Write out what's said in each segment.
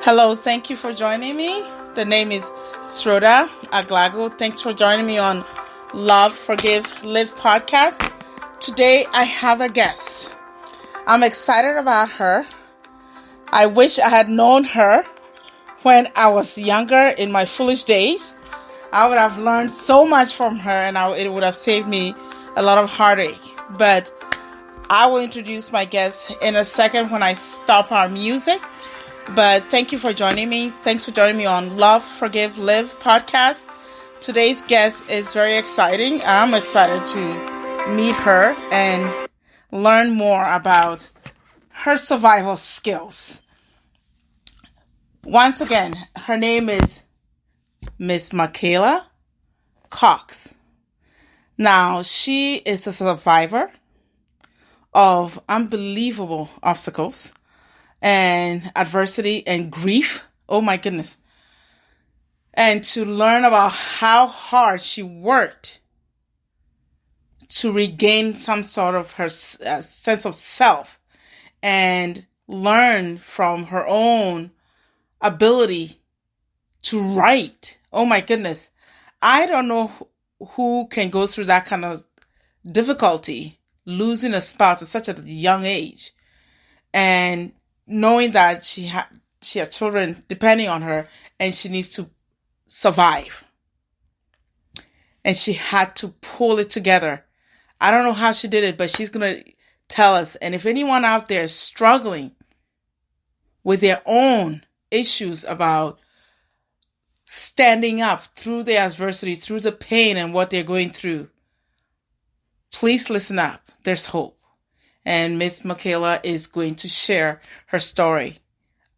Hello, thank you for joining me. The name is Sroda Aglago. Thanks for joining me on Love, Forgive, Live podcast. Today I have a guest. I'm excited about her. I wish I had known her when I was younger in my foolish days. I would have learned so much from her and it would have saved me a lot of heartache. But I will introduce my guest in a second when I stop our music. But thank you for joining me. Thanks for joining me on Love, Forgive, Live podcast. Today's guest is very exciting. I'm excited to meet her and learn more about her survival skills. Once again, her name is Miss Michaela Cox. Now, she is a survivor of unbelievable obstacles and adversity and grief. Oh my goodness. And to learn about how hard she worked to regain some sort of her sense of self and learn from her own ability to write. Oh my goodness. I don't know who can go through that kind of difficulty, losing a spouse at such a young age, and knowing that she had children depending on her and she needs to survive. And she had to pull it together. I don't know how she did it, but she's going to tell us. And if anyone out there is struggling with their own issues about standing up through the adversity, through the pain and what they're going through, please listen up. There's hope. And Miss Michaela is going to share her story.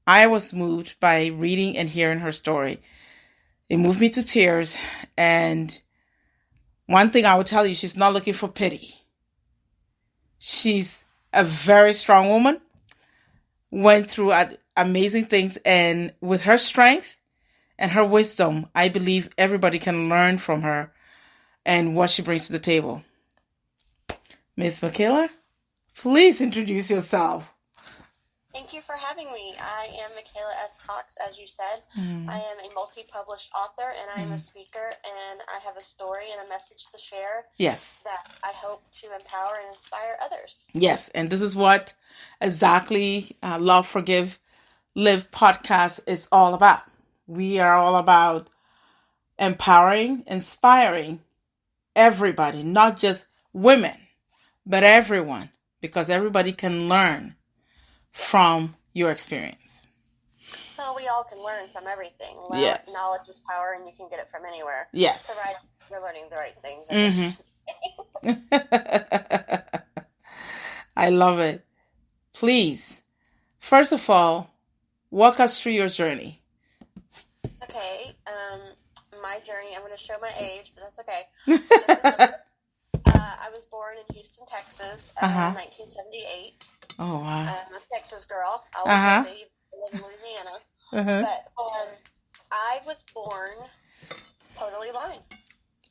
I was moved by reading and hearing her story. It moved me to tears. And one thing I will tell you, she's not looking for pity. She's a very strong woman, went through amazing things. And with her strength and her wisdom, I believe everybody can learn from her and what she brings to the table. Miss Michaela? Please introduce yourself. Thank you for having me. I am Michaela S. Cox, as you said. I am a multi-published author, and I am a speaker, and I have a story and a message to share. Yes. That I hope to empower and inspire others. Yes, and this is what exactly Love, Forgive, Live podcast is all about. We are all about empowering, inspiring everybody, not just women, but everyone. Because everybody can learn from your experience. Well, we all can learn from everything. Yes. Knowledge is power, and you can get it from anywhere. Yes. Provided you're learning the right things. I love it. Please, first of all, walk us through your journey. Okay. My journey, I'm going to show my age, but that's okay. I was born in Houston, Texas, in 1978. Oh, wow. I'm a Texas girl. I was I live in Louisiana. But I was born totally blind.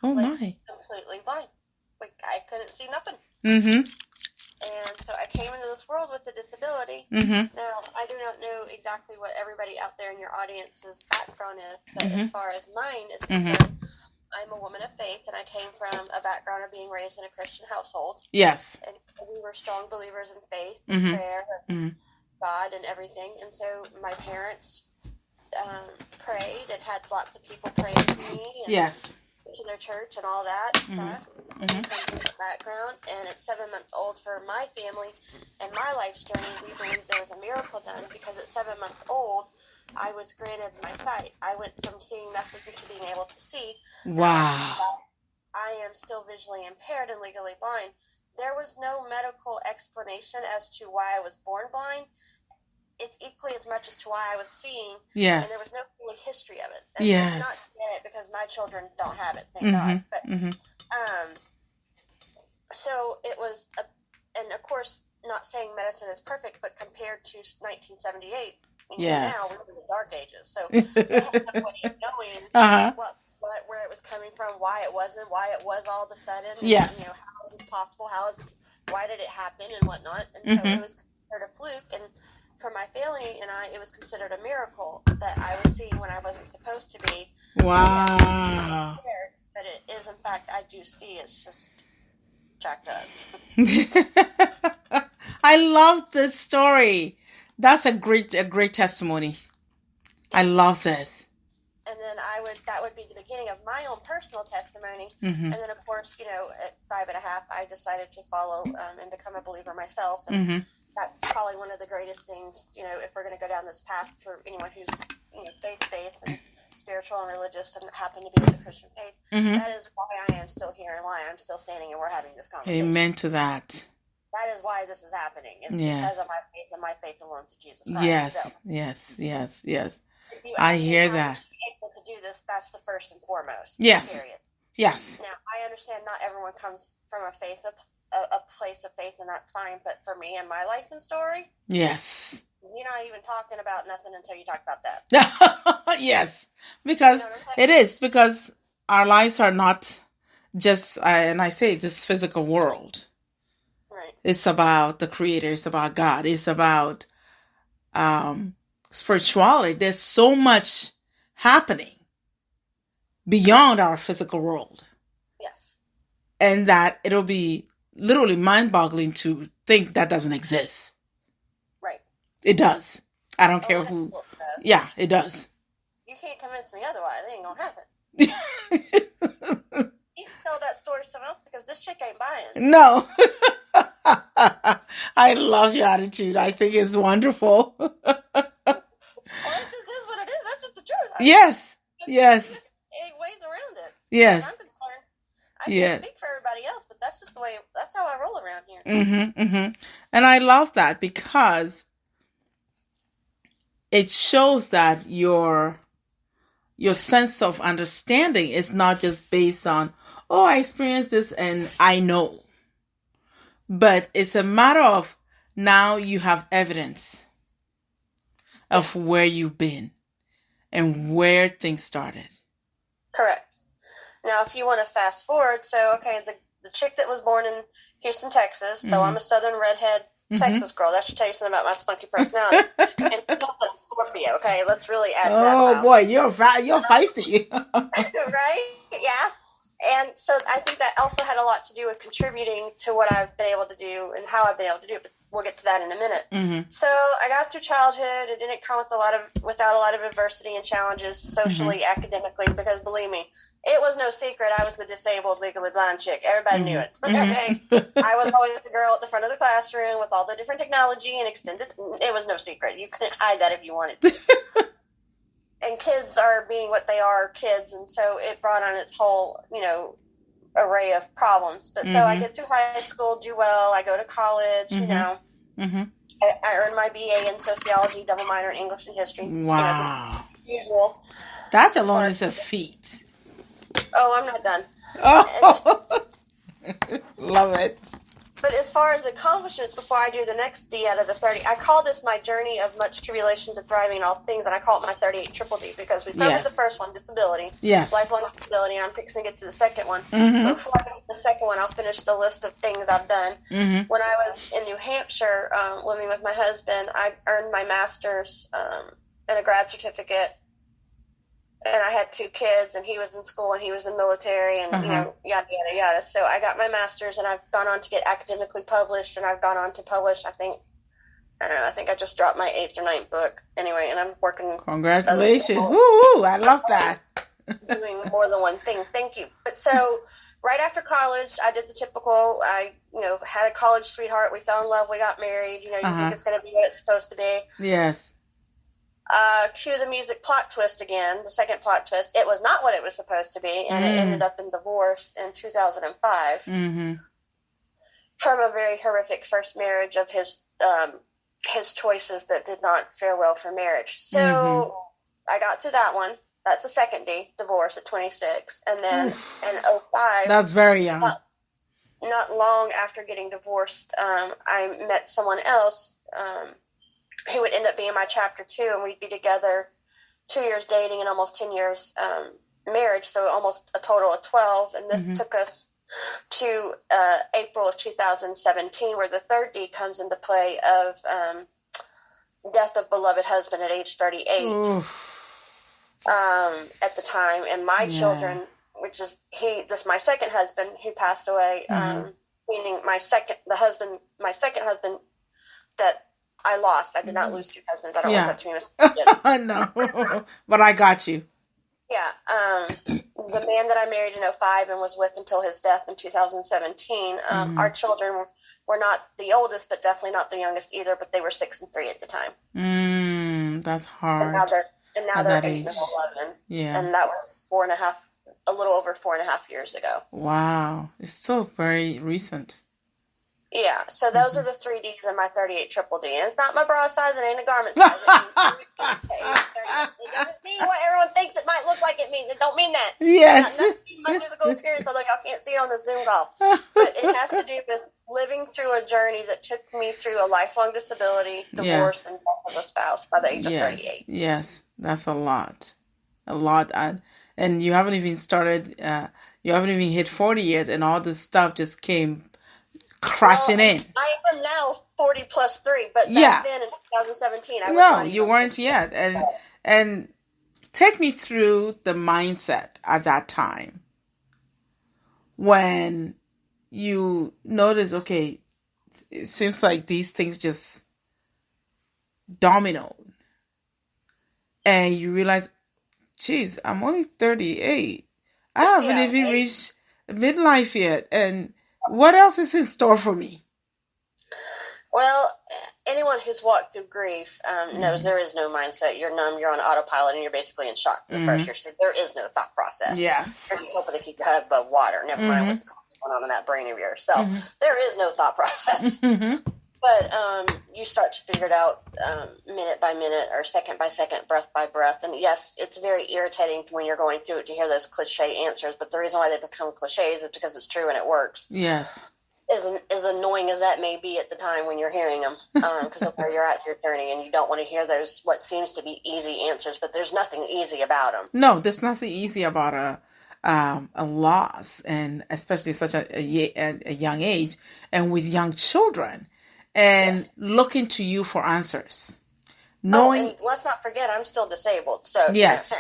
Oh, my. Completely blind. I couldn't see nothing. And so I came into this world with a disability. Now, I do not know exactly what everybody out there in your audience's background is, but as far as mine is concerned, I'm a woman of faith, and I came from a background of being raised in a Christian household. Yes. And we were strong believers in faith, and prayer, and God, and everything. And so my parents prayed and had lots of people praying for me. And yes. To their church and all that stuff. I come from that background, and at 7 months old for my family and my life's journey, we believe there was a miracle done, because at 7 months old, I was granted my sight. I went from seeing nothing to being able to see. Wow. I am still visually impaired and legally blind. There was no medical explanation as to why I was born blind. It's equally as much as to why I was seeing. Yes. And there was no family history of it. And yes. It's not get it because my children don't have it, thank God. But so it was, and of course, not saying medicine is perfect, but compared to 1978, yes. now we're in the dark ages. So we have no way of knowing where it was coming from, why it wasn't, why it was all of a sudden. Yes. And, how is this possible? Why did it happen and whatnot? And so it was considered a fluke. And for my family and it was considered a miracle that I was seeing when I wasn't supposed to be. Wow. But it is, in fact, I do see. It's just jacked up. I love this story. That's a great testimony. I love this. And then that would be the beginning of my own personal testimony. Mm-hmm. And then, of course, at 5.5, I decided to follow and become a believer myself. And Mm-hmm. that's probably one of the greatest things, if we're going to go down this path for anyone who's, faith-based and spiritual and religious and happen to be with the Christian faith. Mm-hmm. That is why I am still here and why I'm still standing and we're having this conversation. Amen to that. That is why this is happening. It's Yes. because of my faith and my faith alone to Jesus Christ. Yes, So, yes. I hear that. Able to do this, that's the first and foremost. Yes. Period. Yes. Now, I understand not everyone comes from a place of faith, and that's fine. But for me and my life and story, yes. You're not even talking about nothing until you talk about that. Yes, because it is, because our lives are not just, and I say this physical world. Right. It's about the Creator. It's about God. It's about spirituality. There's so much happening beyond our physical world. Yes. And that it'll be literally mind-boggling to think that doesn't exist. Right. It does. I don't care who. It does. Yeah, it does. You can't convince me otherwise. It ain't gonna happen. You can sell that story to someone else because this chick ain't buying. No. I love your attitude. I think it's wonderful. Well, it just is what it is. That's just the truth. Yes. It weighs around it. Yes. I'm concerned. I can't speak for everybody else, but that's just the way. That's how I roll around here. Mm-hmm. And I love that because it shows that your sense of understanding is not just based on, oh, I experienced this and I know. But it's a matter of now you have evidence of where you've been and where things started. Correct. Now, if you want to fast forward, so, okay, the chick that was born in Houston, Texas, so I'm a southern redhead Texas girl. That should tell you something about my spunky personality. And I'm Scorpio, okay? Let's really add to that. Oh, boy, you're feisty. Right? Yeah. And so I think that also had a lot to do with contributing to what I've been able to do and how I've been able to do it, but we'll get to that in a minute. Mm-hmm. So I got through childhood. It didn't come without a lot of adversity and challenges socially, academically, because believe me, it was no secret I was the disabled, legally blind chick. Everybody knew it. Okay? I was always the girl at the front of the classroom with all the different technology and extended. It was no secret. You couldn't hide that if you wanted to. And kids are being what they are, kids, and so it brought on its whole, array of problems. But so I get through high school, do well, I go to college, I earned my BA in sociology, double minor in English and history. Wow. The usual. That alone is a feat. Oh, I'm not done. Oh, love it. But as far as accomplishments, before I do the next D out of the 30, I call this my journey of much tribulation to thriving in all things, and I call it my 38 triple D because we covered the first one, disability, lifelong disability, and I'm fixing to get to the second one. But before I get to the second one, I'll finish the list of things I've done. When I was in New Hampshire living with my husband, I earned my master's and a grad certificate. And I had 2 kids, and he was in school, and he was in military, and, yada, yada, yada. So I got my master's, and I've gone on to get academically published, and I've gone on to publish, I think I just dropped my 8th or 9th book. Anyway, and I'm working. Congratulations. Woo, I love that. Doing more than one thing. Thank you. But so right after college, I did the typical, I had a college sweetheart. We fell in love. We got married. You think it's going to be what it's supposed to be. Yes. Cue the music plot twist again, the second plot twist. It was not what it was supposed to be, and it ended up in divorce in 2005 from a very horrific first marriage of his choices that did not fare well for marriage. So I got to that one. That's the second D, divorce at 26. And then in 05. That's very young. Not long after getting divorced, I met someone else who would end up being my chapter 2, and we'd be together 2 years dating and almost 10 years marriage, so almost a total of 12. And this took us to April of 2017, where the third D comes into play of death of beloved husband at age 38. At the time, and my children, which is my second husband who passed away, meaning my second husband that I lost. I did not lose two husbands. I don't want that to be mistaken. No, but I got you. Yeah. The man that I married in 2005 and was with until his death in 2017, our children were not the oldest, but definitely not the youngest either, but they were 6 and 3 at the time. That's hard. And now they're 8 and 11. Yeah. And that was a little over 4.5 years ago. Wow. It's still very recent. Yeah. So those are the 3 Ds in my 38 triple D. And it's not my bra size. It ain't a garment size. It doesn't mean what everyone thinks it might look like it means. It don't mean that. Yes. Not my physical appearance, although y'all can't see it on the Zoom call. But it has to do with living through a journey that took me through a lifelong disability, divorce, and death of a spouse by the age of 38. Yes, that's a lot. A lot. And you haven't even started, you haven't even hit 40 yet, and all this stuff just came crashing in. I am now 40 plus 3, but back then in 2017, I was not you weren't yet. And take me through the mindset at that time when you notice, okay, it seems like these things just domino, and you realize, geez, I'm only 38. I haven't even reached midlife yet, and what else is in store for me? Well, anyone who's walked through grief knows there is no mindset. You're numb, you're on autopilot, and you're basically in shock for the first year. So there is no thought process. Yes. You're just hoping to keep your head above water. Never mind what's going on in that brain of yours. So there is no thought process. But you start to figure it out minute by minute or second by second, breath by breath. And yes, it's very irritating when you're going through it to hear those cliche answers. But the reason why they become cliches is because it's true and it works. Yes. As annoying as that may be at the time when you're hearing them, because of where you're at your journey, and you don't want to hear those what seems to be easy answers, but there's nothing easy about them. No, there's nothing easy about a loss, and especially such a young age, and with young children, and looking to you for answers. Knowing, and let's not forget, I'm still disabled, so yes.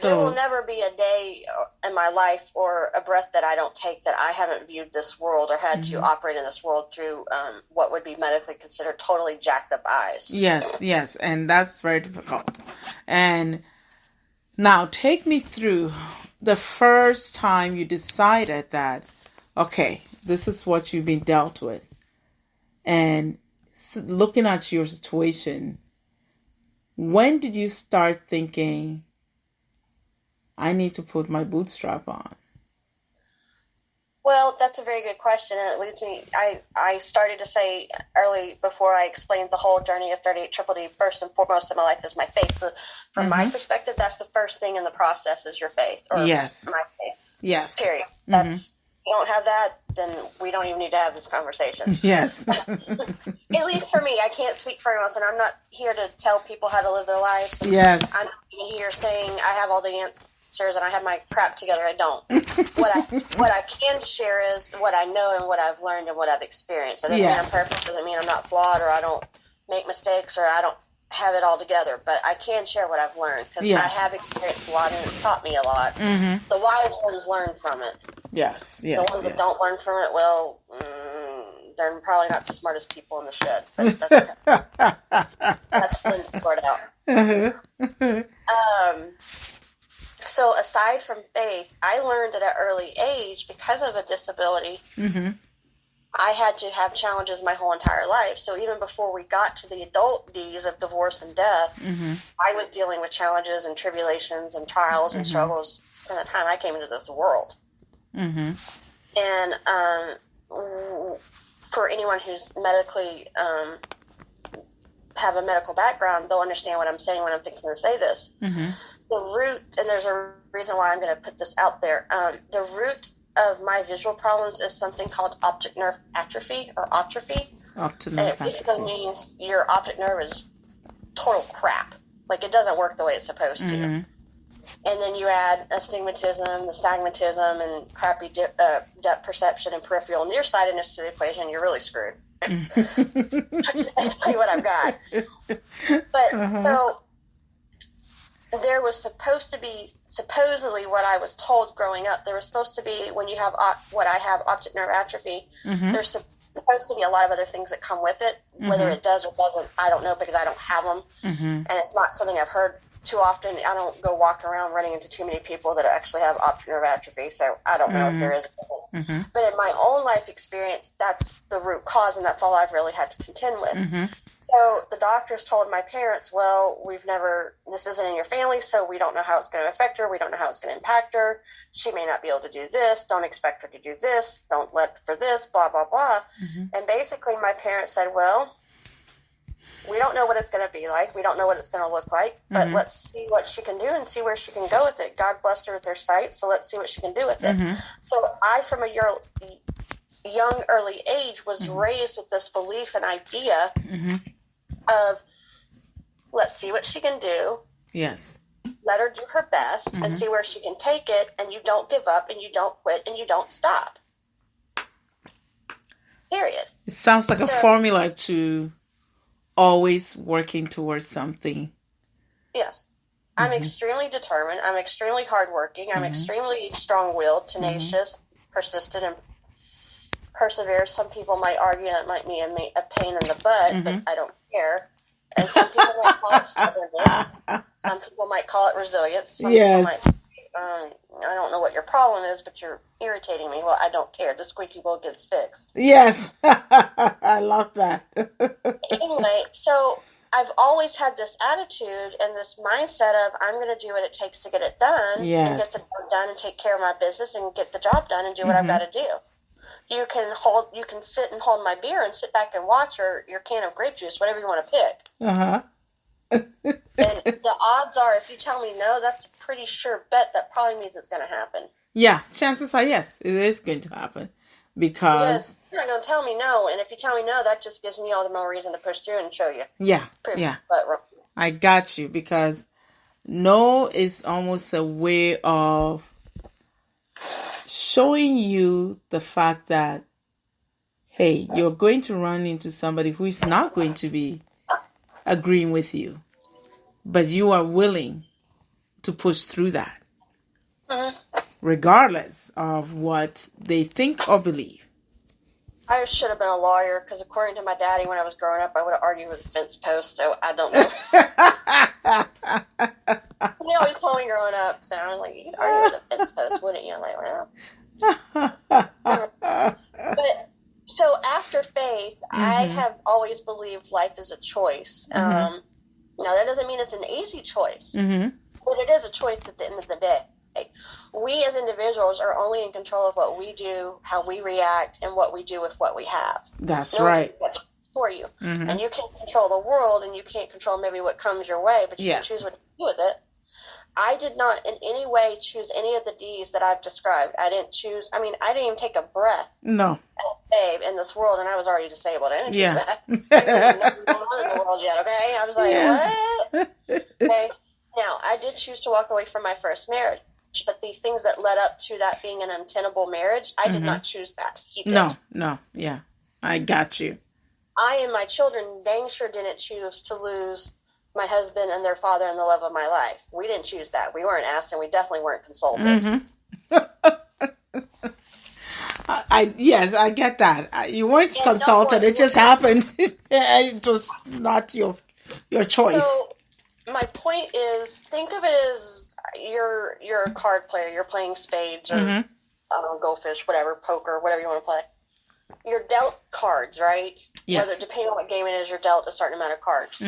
There will never be a day in my life or a breath that I don't take that I haven't viewed this world or had to operate in this world through what would be medically considered totally jacked up eyes. Yes, and that's very difficult. And now take me through the first time you decided that, okay, this is what you've been dealt with. And looking at your situation, when did you start thinking, I need to put my bootstrap on? Well, that's a very good question, and it leads me, I started to say early before I explained the whole journey of 38 Triple D, first and foremost in my life is my faith. So from my perspective, that's the first thing in the process is your faith, or my faith. Yes. Period. That's, you don't have that, then we don't even need to have this conversation. Yes. At least for me, I can't speak for anyone else, and I'm not here to tell people how to live their lives. Yes. I'm not even here saying I have all the answers and I have my crap together. I don't. What I can share is what I know and what I've learned and what I've experienced. It doesn't mean I'm perfect. Doesn't mean I'm not flawed or I don't make mistakes or I don't have it all together. But I can share what I've learned because I have experienced a lot and it's taught me a lot. The wise ones learn from it. Yes. The ones that don't learn from it, well, they're probably not the smartest people in the shed. But that's okay. That's fun to sort out. So aside from faith, I learned at an early age, because of a disability, I had to have challenges my whole entire life. So even before we got to the adult D's of divorce and death, I was dealing with challenges and tribulations and trials and struggles from the time I came into this world. And for anyone who's medically have a medical background, they'll understand what I'm saying when I'm fixing to say this. The root, and there's a reason why I'm going to put this out there, the root of my visual problems is something called optic nerve atrophy or atrophy. And it basically means your optic nerve is total crap. Like it doesn't work the way it's supposed to. And then you add astigmatism, the stagmatism, and crappy depth perception and peripheral nearsightedness to the equation, you're really screwed. That's basically what I've got. But so there was supposedly what I was told growing up, there was supposed to be, when you have what I have, optic nerve atrophy, there's supposed to be a lot of other things that come with it. Whether it does or doesn't, I don't know, because I don't have them. And it's not something I've heard too often. I don't go walk around running into too many people that actually have optic nerve atrophy, so I don't know if there is. But in my own life experience, that's the root cause, and that's all I've really had to contend with. So the doctors told my parents, well, this isn't in your family, so we don't know how it's going to affect her. We don't know how it's going to impact her. She may not be able to do this. Don't expect her to do this. Don't let for this, blah, blah, blah. And basically my parents said, well, we don't know what it's going to be like. We don't know what it's going to look like, but let's see what she can do and see where she can go with it. God blessed her with her sight, so let's see what she can do with it. So I, from a young, early age, was raised with this belief and idea of, let's see what she can do. Yes. Let her do her best and see where she can take it, and you don't give up, and you don't quit, and you don't stop. Period. It sounds like a formula to always working towards something. Yes. I'm extremely determined. I'm extremely hardworking. I'm extremely strong-willed, tenacious, persistent, and persevere. Some people might argue that might be a pain in the butt, but I don't care. And some people might call it stubbornness. Some people might call it resilience. Some people might say, I don't know what your problem is, but you're irritating me. Well, I don't care. The squeaky wheel gets fixed. Yes. I love that. Anyway, so I've always had this attitude and this mindset of, I'm going to do what it takes to get it done, and get the job done, and take care of my business, and get the job done, and do what I've got to do. You can sit and hold my beer and sit back and watch, or your can of grape juice, whatever you want to pick. And the odds are, if you tell me no, that's a pretty sure bet that probably means it's going to happen. Yeah, chances are yes, it is going to happen. Because you're not going to tell me no, and if you tell me no, that just gives me all the more reason to push through and show you. I got you, because no is almost a way of showing you the fact that, hey, you're going to run into somebody who is not going to be agreeing with you, but you are willing to push through that, regardless of what they think or believe. I should have been a lawyer, because according to my daddy, when I was growing up, I would have argued with a fence post, so I don't know. He always told me growing up, so I was like, you could argue with a fence post, wouldn't you? I'm like, well. But, so after faith, I have always believed life is a choice. Now, that doesn't mean it's an easy choice, but it is a choice at the end of the day. We as individuals are only in control of what we do, how we react, and what we do with what we have. That's right. For you. And you can't control the world, and you can't control maybe what comes your way, but you can choose what to do with it. I did not in any way choose any of the D's that I've described. I didn't even take a breath. No. Babe, in this world, and I was already disabled. I didn't choose that. I didn't even know what was going on in the world yet, okay? I was like, what? Okay. Now, I did choose to walk away from my first marriage, but these things that led up to that being an untenable marriage, I did not choose that. He did. No. Yeah. I got you. I and my children dang sure didn't choose to lose my husband and their father and the love of my life. We didn't choose that. We weren't asked, and we definitely weren't consulted. Yes, I get that. You weren't consulted. It just happened. It was not your choice. So my point is, think of it as you're a card player. You're playing spades or goldfish, whatever, poker, whatever you want to play. You're dealt cards, right? Yes. Whether depending on what game it is, you're dealt a certain amount of cards.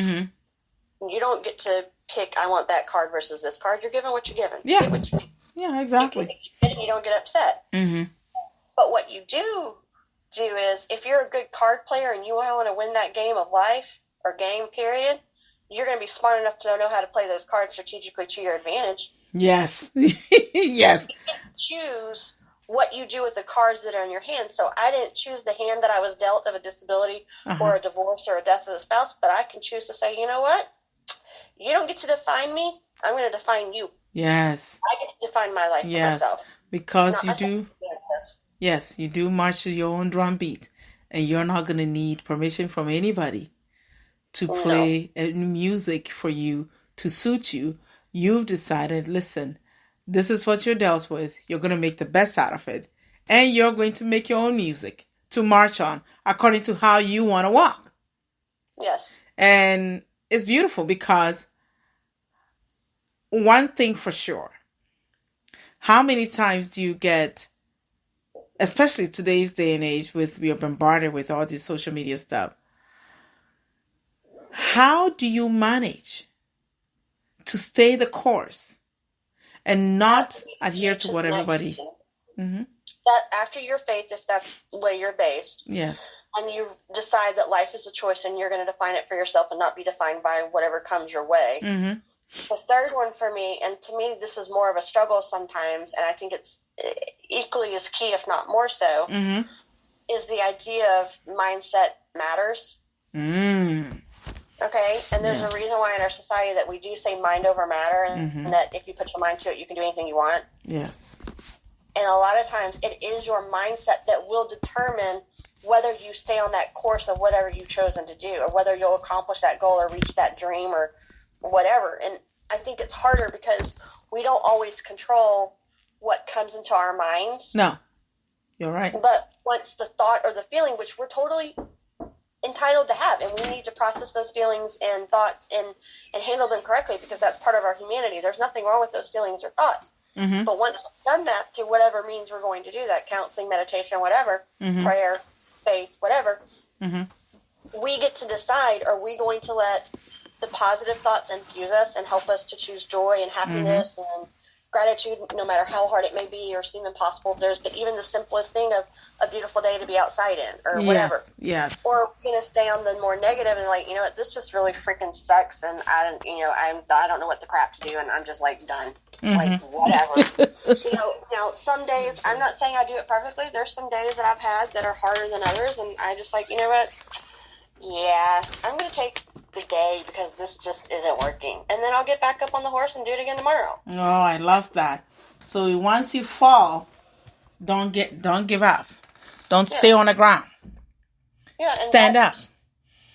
You don't get to pick, I want that card versus this card. You're given what you're given. Yeah. You get what Yeah, exactly. you don't get upset. But what you do is, if you're a good card player and you want to win that game of life or game period, you're going to be smart enough to know how to play those cards strategically to your advantage. Yes. Yes. You can choose what you do with the cards that are in your hand. So I didn't choose the hand that I was dealt of a disability or a divorce or a death of the spouse, but I can choose to say, you know what? You don't get to define me. I'm going to define you. Yes. I get to define my life for myself. Because you do. Yes, you do march to your own drum beat. and you're not going to need permission from anybody to play music for you to suit you. You've decided, listen, this is what you're dealt with. You're going to make the best out of it. And you're going to make your own music to march on according to how you want to walk. Yes. And it's beautiful because one thing for sure, how many times do you get, especially today's day and age with we are bombarded with all this social media stuff, how do you manage to stay the course and not adhere to what everybody... Mm-hmm. That after your faith, if that's where you're based, yes, and you decide that life is a choice and you're going to define it for yourself and not be defined by whatever comes your way. Mm-hmm. The third one for me, and to me this is more of a struggle sometimes, and I think it's equally as key, if not more so, mm-hmm. is the idea of mindset matters. Okay? And there's a reason why in our society that we do say mind over matter, and that if you put your mind to it, you can do anything you want. Yes. And a lot of times it is your mindset that will determine whether you stay on that course of whatever you've chosen to do, or whether you'll accomplish that goal or reach that dream or whatever. And I think it's harder because we don't always control what comes into our minds. No, you're right. But once the thought or the feeling, which we're totally entitled to have, and we need to process those feelings and thoughts and handle them correctly because that's part of our humanity. There's nothing wrong with those feelings or thoughts. Mm-hmm. But once we've done that through whatever means we're going to do that, counseling, meditation, whatever, prayer, faith, whatever, we get to decide, are we going to let the positive thoughts infuse us and help us to choose joy and happiness and gratitude, no matter how hard it may be or seem impossible. There's but even the simplest thing of a beautiful day to be outside in or whatever. Yes. Or we're going to stay on the more negative and like, you know what, this just really freaking sucks and I don't know what the crap to do and I'm just like done. Like whatever. Now some days, I'm not saying I do it perfectly. There's some days that I've had that are harder than others and I just like, you know what? Yeah, I'm going to take the day because this just isn't working. And then I'll get back up on the horse and do it again tomorrow. Oh, I love that. So once you fall, don't give up. Don't stay on the ground. Yeah, and stand up.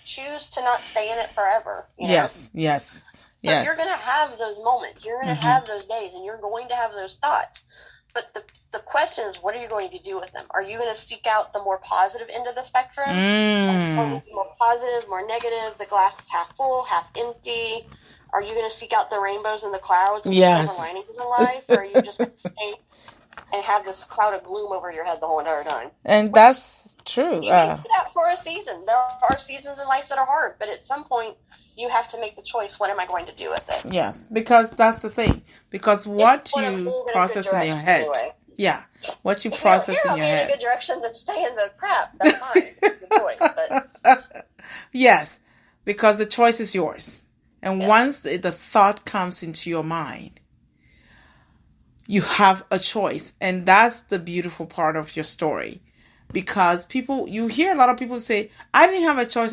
Choose to not stay in it forever. You know? Yes. But you're going to have those moments. You're going to have those days, and you're going to have those thoughts. But the question is, what are you going to do with them? Are you going to seek out the more positive end of the spectrum? More positive, more negative, the glass is half full, half empty? Are you going to seek out the rainbows and the clouds and the silver linings in life? Or are you just going to stay and have this cloud of gloom over your head the whole entire time? And that's true. You can do that for a season. There are seasons in life that are hard, but at some point, you have to make the choice, what am I going to do with it? Yes, because that's the thing. Because what you process in your head. Anyway. Yeah, what you process in your head. In a good direction, then stay in the crap. That's fine. Good choice. But... Yes, because the choice is yours. And once the thought comes into your mind, you have a choice. And that's the beautiful part of your story. Because you hear a lot of people say, I didn't have a choice.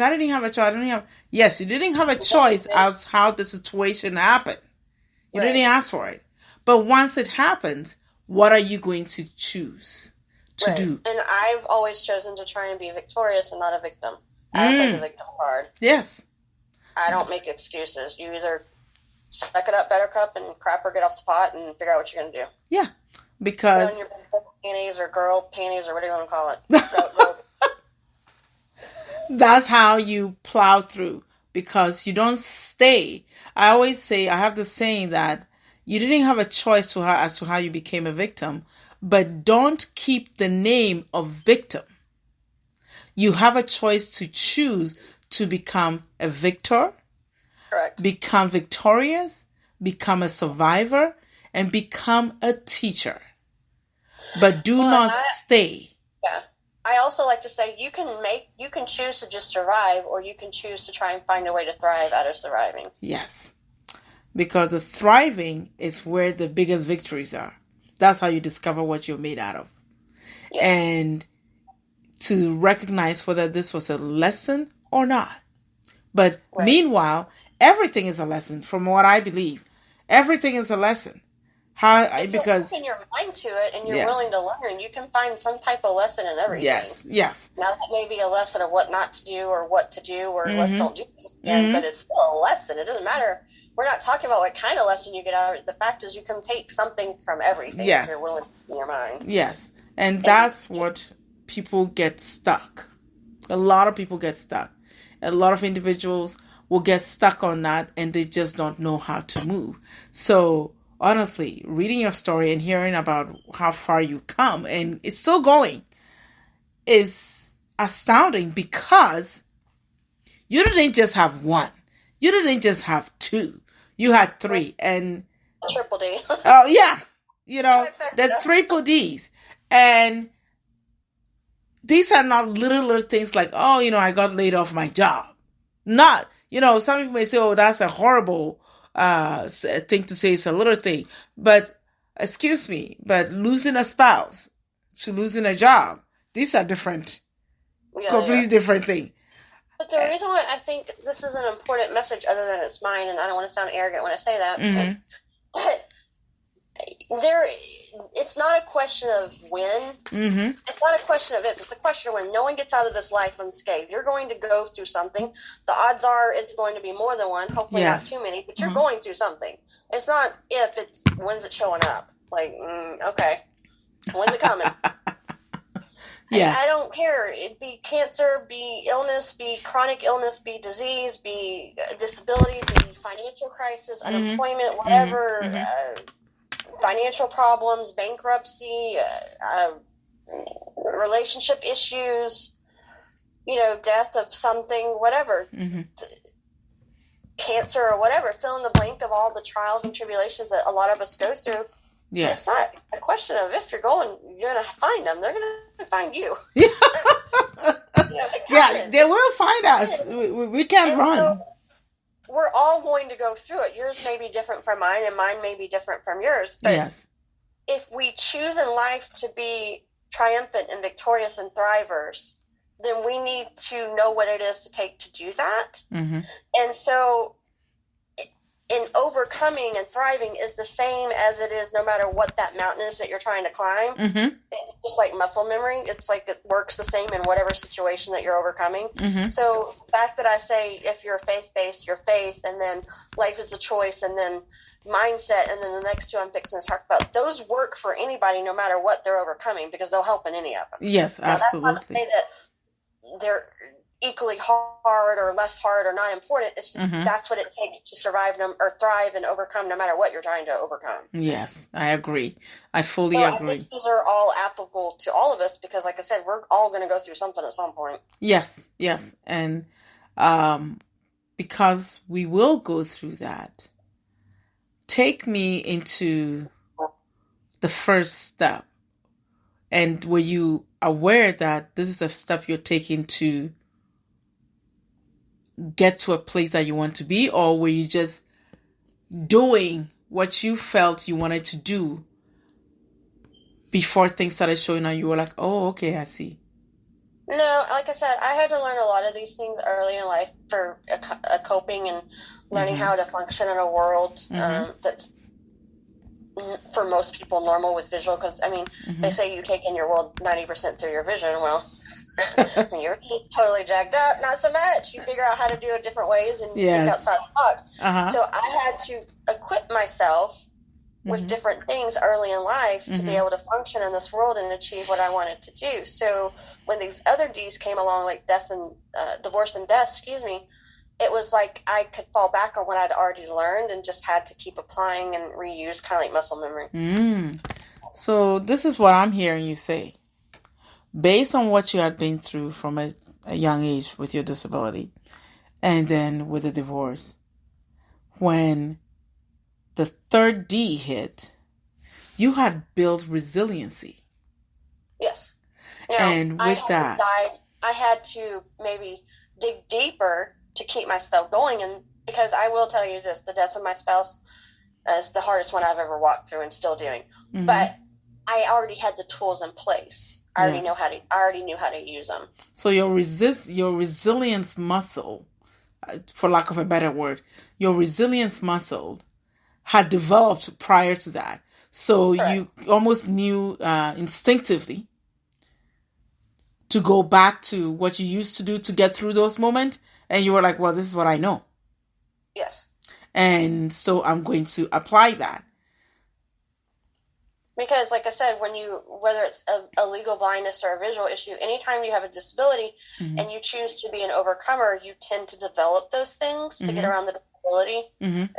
Yes, you didn't have a choice as how the situation happened. You didn't ask for it. But once it happens, what are you going to choose to do? And I've always chosen to try and be victorious and not a victim. I don't play the victim card. Yes. I don't make excuses. You either suck it up, buttercup, and crap or get off the pot and figure out what you're going to do. Yeah. Because... your panties or girl panties or whatever you want to call it. That's how you plow through. Because you don't stay. I always say, I have the saying that you didn't have a choice as to how you became a victim, but don't keep the name of victim. You have a choice to choose to become a victor, correct, become victorious, become a survivor, and become a teacher. But do not stay. Yeah. I also like to say you can choose to just survive, or you can choose to try and find a way to thrive out of surviving. Yes. Because the thriving is where the biggest victories are. That's how you discover what you're made out of. Yes. And to recognize whether this was a lesson or not. But meanwhile, everything is a lesson from what I believe. Everything is a lesson. If you're putting your mind to it and you're willing to learn, you can find some type of lesson in everything. Yes. Now, that may be a lesson of what not to do or what to do or let's don't do this again, but it's still a lesson. It doesn't matter. We're not talking about what kind of lesson you get out of it. The fact is you can take something from everything if you're willing to in your mind. Yes. And that's what people get stuck. A lot of people get stuck. A lot of individuals will get stuck on that and they just don't know how to move. So honestly, reading your story and hearing about how far you come and it's still going is astounding because you didn't just have one. You didn't just have two. You had three. And triple D. Oh, yeah. You know, the triple Ds. And these are not little things like, oh, you know, I got laid off my job. Not, you know, some people may say, oh, that's a horrible thing to say. It's a little thing. But, excuse me, but losing a spouse to losing a job, these are different. Completely different thing. But the reason why I think this is an important message, other than it's mine, and I don't want to sound arrogant when I say that, but it's not a question of when. It's not a question of if. It's a question of when. No one gets out of this life unscathed. You're going to go through something. The odds are it's going to be more than one. Hopefully not too many. But you're going through something. It's not if. It's when's it showing up. Like, okay, when's it coming? Yeah. I don't care. It'd be cancer, be illness, be chronic illness, be disease, be disability, be financial crisis, unemployment, whatever. Financial problems, bankruptcy, relationship issues, you know, death of something, whatever, cancer or whatever, fill in the blank of all the trials and tribulations that a lot of us go through. Yes. It's not a question of if you're going to find them. They're going to find you. They will find us. We can't run. So, we're all going to go through it. Yours may be different from mine, and mine may be different from yours. But if we choose in life to be triumphant and victorious and thrivers, then we need to know what it is to take to do that. And so in overcoming and thriving is the same as it is no matter what that mountain is that you're trying to climb. It's just like muscle memory. It's like it works the same in whatever situation that you're overcoming. So the fact that I say if you're faith-based, your faith, and then life is a choice, and then mindset, and then the next two I'm fixing to talk about, those work for anybody no matter what they're overcoming because they'll help in any of them. Yes, absolutely. Now, that's not to say that they're equally hard or less hard or not important. It's just that's what it takes to survive or thrive and overcome no matter what you're trying to overcome. Yes, I agree. I fully agree. I think these are all applicable to all of us because, like I said, we're all going to go through something at some point. Yes. And because we will go through that, take me into the first step. And were you aware that this is a step you're taking to get to a place that you want to be, or were you just doing what you felt you wanted to do before things started showing up? You were like, oh, okay, I see. No, like I said, I had to learn a lot of these things early in life for coping and learning how to function in a world that's for most people normal with visual, because I mean they say you take in your world 90% through your vision. Well, you're totally jacked up, not so much. You figure out how to do it different ways and think outside the box. So I had to equip myself with different things early in life to be able to function in this world and achieve what I wanted to do. So when these other D's came along, like divorce and death, it was like I could fall back on what I'd already learned and just had to keep applying and reuse, kind of like muscle memory. So this is what I'm hearing you say. Based on what you had been through from a young age with your disability, and then with the divorce, when the third D hit, you had built resiliency. Yes. Now, and with I had to maybe dig deeper to keep myself going. And because I will tell you this, the death of my spouse is the hardest one I've ever walked through and still doing. But I already had the tools in place. I already knew how to use them. So your resilience muscle, for lack of a better word, your resilience muscle had developed prior to that. So Correct. you almost knew instinctively to go back to what you used to do to get through those moments. And you were like, well, this is what I know. Yes. And so I'm going to apply that. Because, like I said, whether it's a legal blindness or a visual issue, anytime you have a disability and you choose to be an overcomer, you tend to develop those things to get around the disability,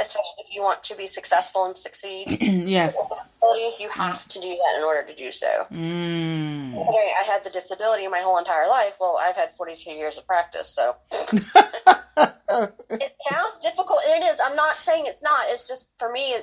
especially if you want to be successful and succeed. Yes. With disability, you have to do that in order to do so. Considering I had the disability my whole entire life, well, I've had 42 years of practice, so... It sounds difficult, and it is. I'm not saying it's not. It's just, for me,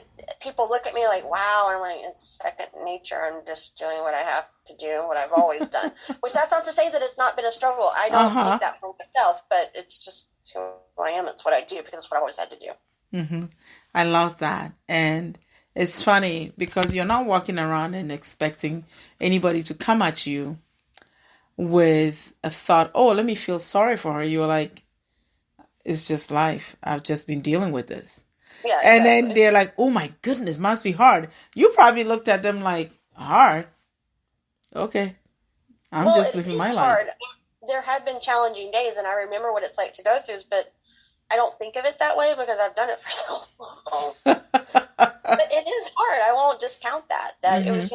people look at me like, wow, and I'm like, it's second nature. I'm just doing what I have to do, what I've always done. Which, that's not to say that it's not been a struggle. I don't take that for myself, but it's just who I am. It's what I do, because it's what I always had to do. I love that. And it's funny, because you're not walking around and expecting anybody to come at you with a thought, oh, let me feel sorry for her. You're like, it's just life. I've just been dealing with this. Yeah, exactly. And then they're like, oh my goodness, must be hard. You probably looked at them like, hard? Okay. I'm just living my life. There have been challenging days, and I remember what it's like to go through, but I don't think of it that way because I've done it for so long. But it is hard. I won't discount that. It was,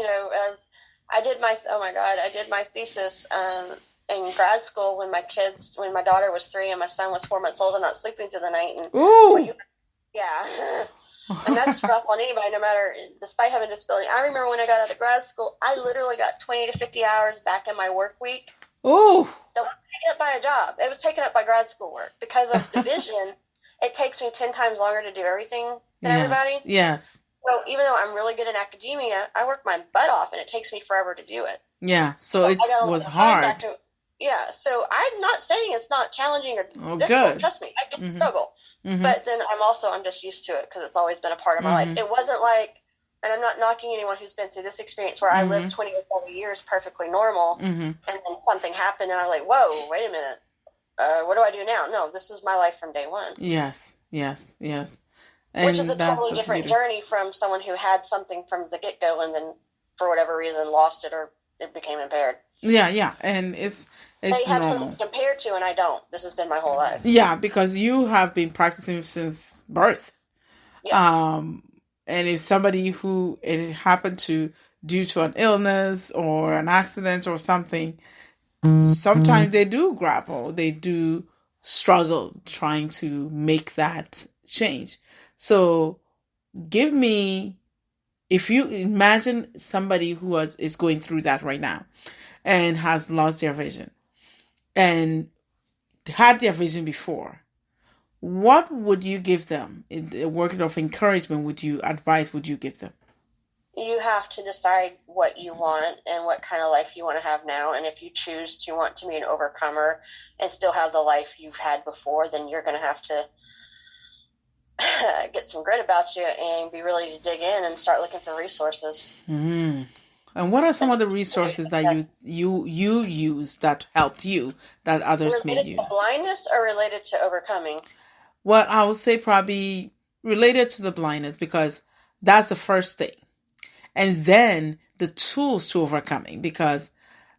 I did my thesis in grad school when my daughter was 3 and my son was 4 months old and not sleeping through the night. And yeah. And that's rough on anybody, no matter, despite having a disability. I remember when I got out of grad school, I literally got 20 to 50 hours back in my work week. Oh. That was taken up by a job. It was taken up by grad school work. Because of the vision, it takes me 10 times longer to do everything than everybody. Yes. So even though I'm really good in academia, I work my butt off, and it takes me forever to do it. Yeah, so it was hard. Yeah, so I'm not saying it's not challenging or difficult. Good. Trust me, I get the struggle. But then I'm just used to it because it's always been a part of my life. It wasn't like, and I'm not knocking anyone who's been through this experience where I lived 20 or 30 years perfectly normal, and then something happened, and I'm like, whoa, wait a minute. What do I do now? No, this is my life from day one. Yes. And which is a totally different journey from someone who had something from the get-go and then, for whatever reason, lost it or it became impaired. Yeah, and it's they have normal. Something to compare to, and I don't. This has been my whole life. Yeah, because you have been practicing since birth. Yeah. And if somebody who it happened to due to an illness or an accident or something, sometimes they do grapple. They do struggle trying to make that change. So give me, if you imagine somebody who is going through that right now and has lost their vision and had their vision before, what would you give them? A word of encouragement would you give them? You have to decide what you want and what kind of life you want to have now. And if you choose to want to be an overcomer and still have the life you've had before, then you're going to have to get some grit about you and be ready to dig in and start looking for resources. And what are some of the resources that you use that helped you that others made you? Related to blindness or related to overcoming? Well, I would say probably related to the blindness, because that's the first thing. And then the tools to overcoming, because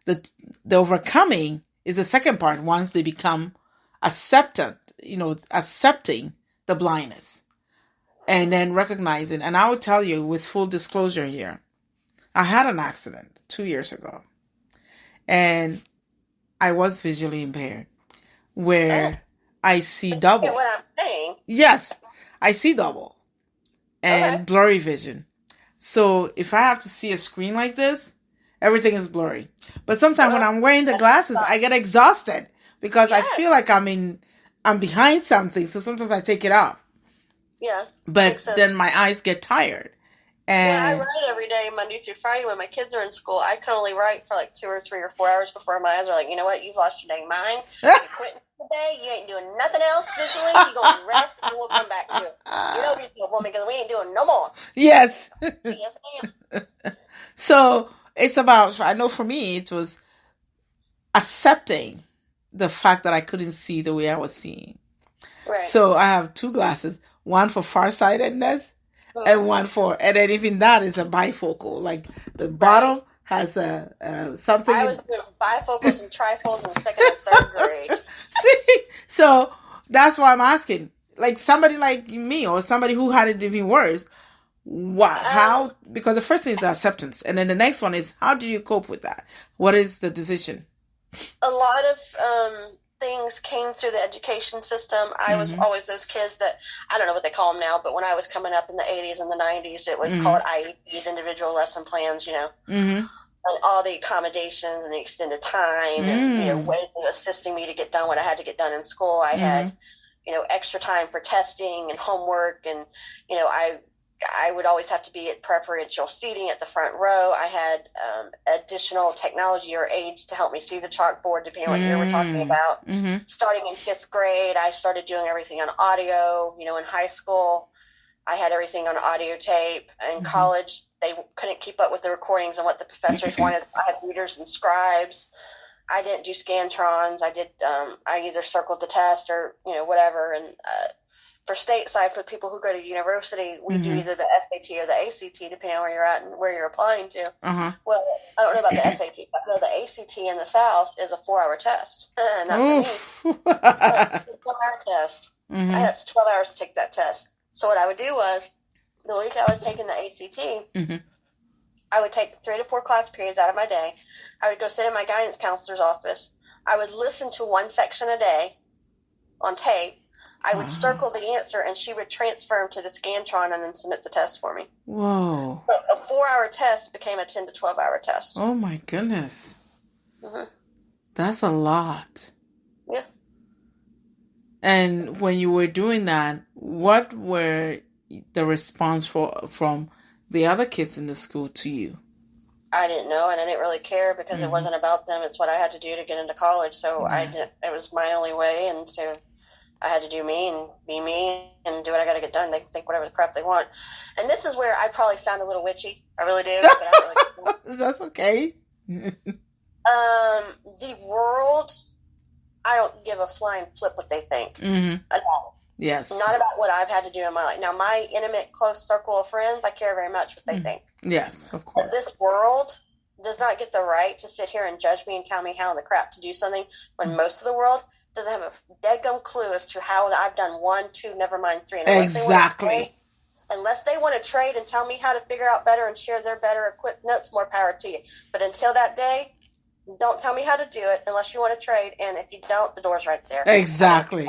the overcoming is the second part once they become accepting the blindness and then recognizing. And I will tell you with full disclosure here, I had an accident 2 years ago and I was visually impaired where I see double. What I'm saying. Yes, I see double and blurry vision. So if I have to see a screen like this, everything is blurry. But sometimes when I'm wearing the glasses, I get exhausted because I feel like I'm behind something. So sometimes I take it off. Yeah. But then my eyes get tired. And I write every day, Monday through Friday, when my kids are in school. I can only write for like 2 or 3 or 4 hours before my eyes are like, you know what? You've lost your dang mind. You're quitting today. You ain't doing nothing else visually. You're going to rest and we'll come back to it. Get over yourself, woman, because we ain't doing no more. Yes. Yes, ma'am. So it's about, I know for me, it was accepting the fact that I couldn't see the way I was seeing. Right. So I have 2 glasses, one for farsightedness and one for, and then even that is a bifocal. Like the bottom has a something. I was doing bifocals and trifocals in second and third grade. See, so that's why I'm asking. Like somebody like me or somebody who had it even worse. How? Because the first thing is the acceptance, and then the next one is how do you cope with that? What is the decision? A lot of things came through the education system. I was always those kids that, I don't know what they call them now, but when I was coming up in the 80s and the 90s, it was called IEPs, individual lesson plans, and all the accommodations and the extended time and, ways of assisting me to get done what I had to get done in school. I had, extra time for testing and homework, and, I would always have to be at preferential seating at the front row. I had additional technology or aids to help me see the chalkboard, depending on what year we're talking about. Starting in 5th grade, I started doing everything on audio. In high school, I had everything on audio tape. In college, they couldn't keep up with the recordings and what the professors wanted. I had readers and scribes. I didn't do Scantrons. I did. I either circled the test or whatever. And for stateside, for people who go to university, we do either the SAT or the ACT, depending on where you're at and where you're applying to. Well, I don't know about the SAT, but I know the ACT in the South is a 4-hour test. Not for me. It's a 12-hour test. I had 12 hours to take that test. So what I would do was, the week I was taking the ACT, I would take 3 to 4 class periods out of my day. I would go sit in my guidance counselor's office. I would listen to one section a day on tape. I would circle the answer, and she would transfer them to the Scantron and then submit the test for me. Whoa. So a 4-hour test became a 10 to 12-hour test. Oh, my goodness. That's a lot. Yeah. And when you were doing that, what were the response from the other kids in the school to you? I didn't know, and I didn't really care because it wasn't about them. It's what I had to do to get into college. So it was my only way, and so I had to do me and be me and do what I got to get done. They can think whatever the crap they want. And this is where I probably sound a little witchy. I really do. But I don't really That's okay. The world, I don't give a flying flip what they think at all. Yes. Not about what I've had to do in my life. Now, my intimate, close circle of friends, I care very much what they think. Yes, of course. But this world does not get the right to sit here and judge me and tell me how in the crap to do something when most of the world doesn't have a deadgum clue as to how I've done 1, 2, never mind 3. And exactly. Unless they want to trade and tell me how to figure out better and share their better equipped notes, more power to you. But until that day, don't tell me how to do it unless you want to trade. And if you don't, the door's right there. Exactly.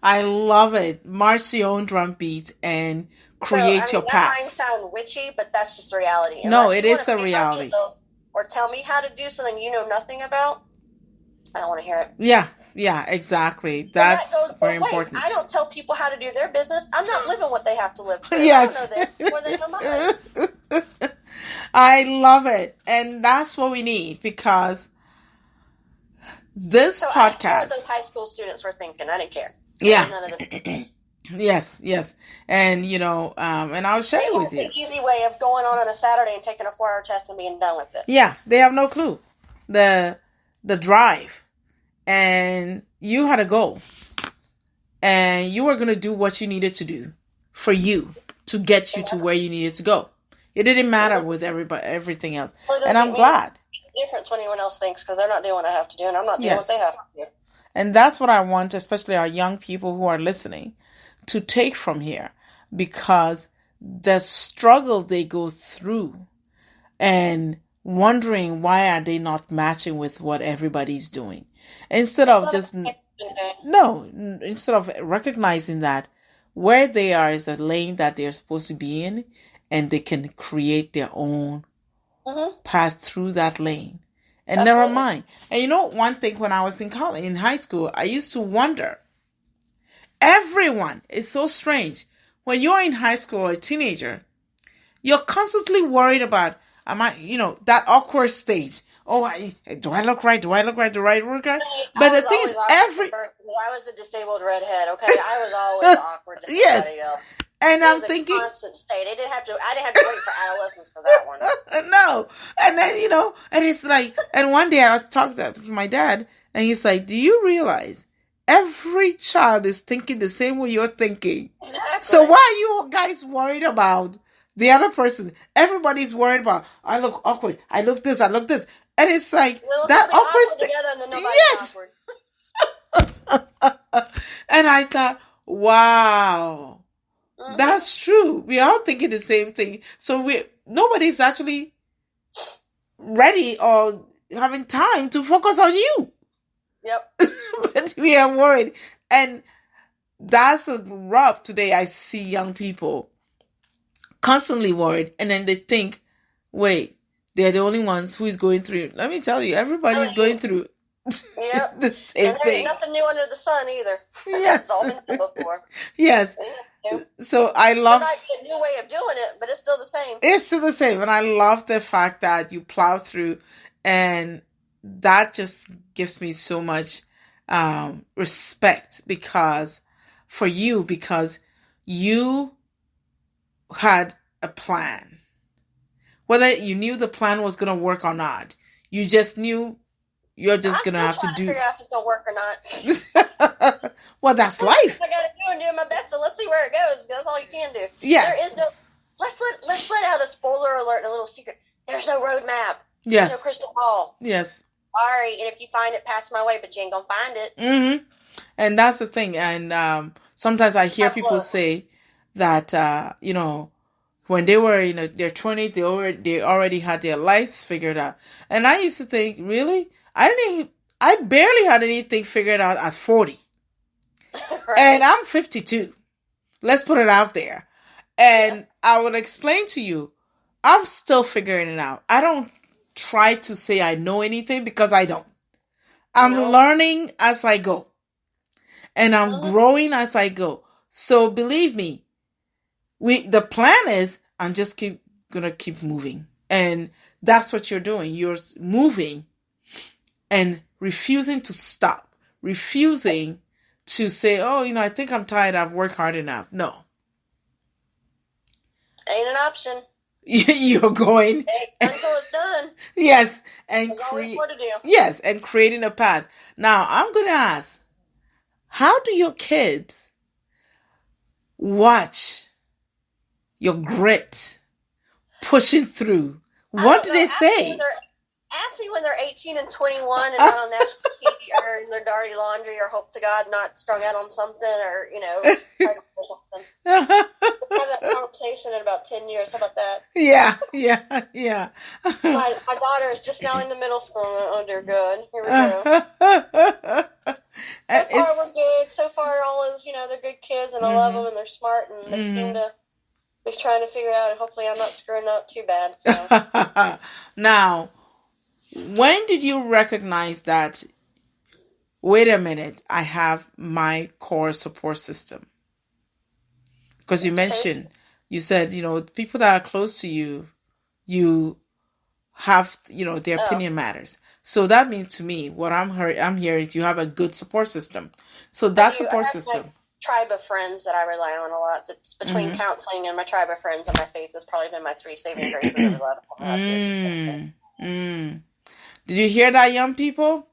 I love it. March your own drum beat and create your path. That might sound witchy, but that's just reality. No, it is a reality. Or tell me how to do something you know nothing about, I don't want to hear it. Yeah, exactly. That's very important. I don't tell people how to do their business. I'm not living what they have to live through. Yes. I don't know more than mine. I love it. And that's what we need, because this podcast. I didn't care what those high school students were thinking. I didn't care. Yeah. None of the Yes. And, and I'll share it with you. It's an easy way of going on a Saturday and taking a 4-hour test and being done with it. Yeah, they have no clue. The drive. And you had a goal. And you were going to do what you needed to do for you to get you to where you needed to go. It didn't matter with everything else. And I'm glad. Difference when anyone else thinks, because they're not doing what I have to do, and I'm not doing what they have to do. And that's what I want, especially our young people who are listening, to take from here, because the struggle they go through and wondering why are they not matching with what everybody's doing, instead of recognizing that where they are is the lane that they're supposed to be in, and they can create their own path through that lane. And Absolutely. Never mind. And one thing, when I was in high school, I used to wonder. Everyone is so strange. When you're in high school or a teenager, you're constantly worried about, that awkward stage. Oh, do I look right? Do I look right? Do I look right? But the thing is, I was the disabled redhead. Okay, I was always awkward to everybody else. And I'm thinking, constant state. I didn't have to wait for adolescence for that one. No, and then and it's like, and one day I talked to my dad, and he's like, "Do you realize every child is thinking the same way you're thinking. Exactly. So why are you guys worried about the other person? Everybody's worried about, I look awkward, I look this, I look this. And it's like, that awkward thing. Together and then nobody's Yes. awkward. And I thought, wow, that's true. We are thinking the same thing. So nobody's actually ready or having time to focus on you. Yep. But we are worried. And that's a rub today. I see young people constantly worried. And then they think, wait, they're the only ones who is going through. Let me tell you, everybody's going through the same thing. Nothing new under the sun either. Yes. It's all been done before. Yes. So I love. It might be a new way of doing it, but it's still the same. It's still the same. And I love the fact that you plow through, and that just gives me so much respect because you had a plan. Whether you knew the plan was going to work or not, you just knew you're just going to have to do. Figure out if it's going to work or not. Well, that's life. I got to do and doing my best, so let's see where it goes. That's all you can do. Yes. There is no. Let's let out a spoiler alert and a little secret. There's no roadmap. Yes. There's no crystal ball. Yes. Sorry, and if you find it, pass my way, but you ain't gonna find it. Mm-hmm. And that's the thing. And sometimes I hear people say that when they were in their 20s, they already had their lives figured out. And I used to think, really, I barely had anything figured out at 40. Right. And I'm 52. Let's put it out there. And I would explain to you, I'm still figuring it out. I don't try to say I know anything because I don't. I'm learning as I go. And I'm growing as I go. So believe me, the plan is I'm just gonna keep moving. And that's what you're doing. You're moving and refusing to stop. Refusing to say, I think I'm tired. I've worked hard enough. No. Ain't an option. You're going until it's done. Yes, and yes, and creating a path. Now I'm going to ask, how do your kids watch your grit pushing through? What do they say? Ask me when they're 18 and 21 and not on national TV or in their dirty laundry or hope to God not strung out on something or, pregnant or something. We'll have that conversation in about 10 years. How about that? Yeah. My daughter is just now in the middle school. Oh, dear good. Here we go. So far, we're good. So far, all is, they're good kids and I love them and they're smart and they seem to be trying to figure it out and hopefully I'm not screwing up too bad. So. Now, when did you recognize that, wait a minute, I have my core support system? Because you said, people that are close to you, you have, their opinion matters. So that means to me, what I'm hearing is you have a good support system. So that support system. Tribe of friends that I rely on a lot. That's between counseling and my tribe of friends and my faith has probably been my 3 saving graces over the last years. Did you hear that, young people?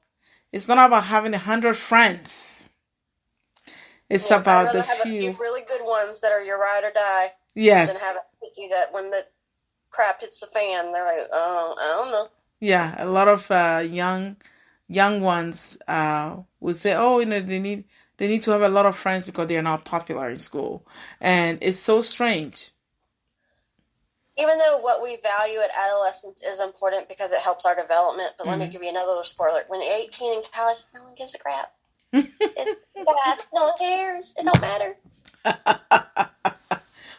It's not about having 100 friends. It's about the few. A few really good ones that are your ride or die. Yes. And have it that when the crap hits the fan, they're like, oh, I don't know. Yeah, a lot of young ones would say, they need to have a lot of friends because they're not popular in school, and it's so strange. Even though what we value at adolescence is important because it helps our development, but let me give you another little spoiler. When you're 18 in college, no one gives a crap. It's no one cares. It don't matter.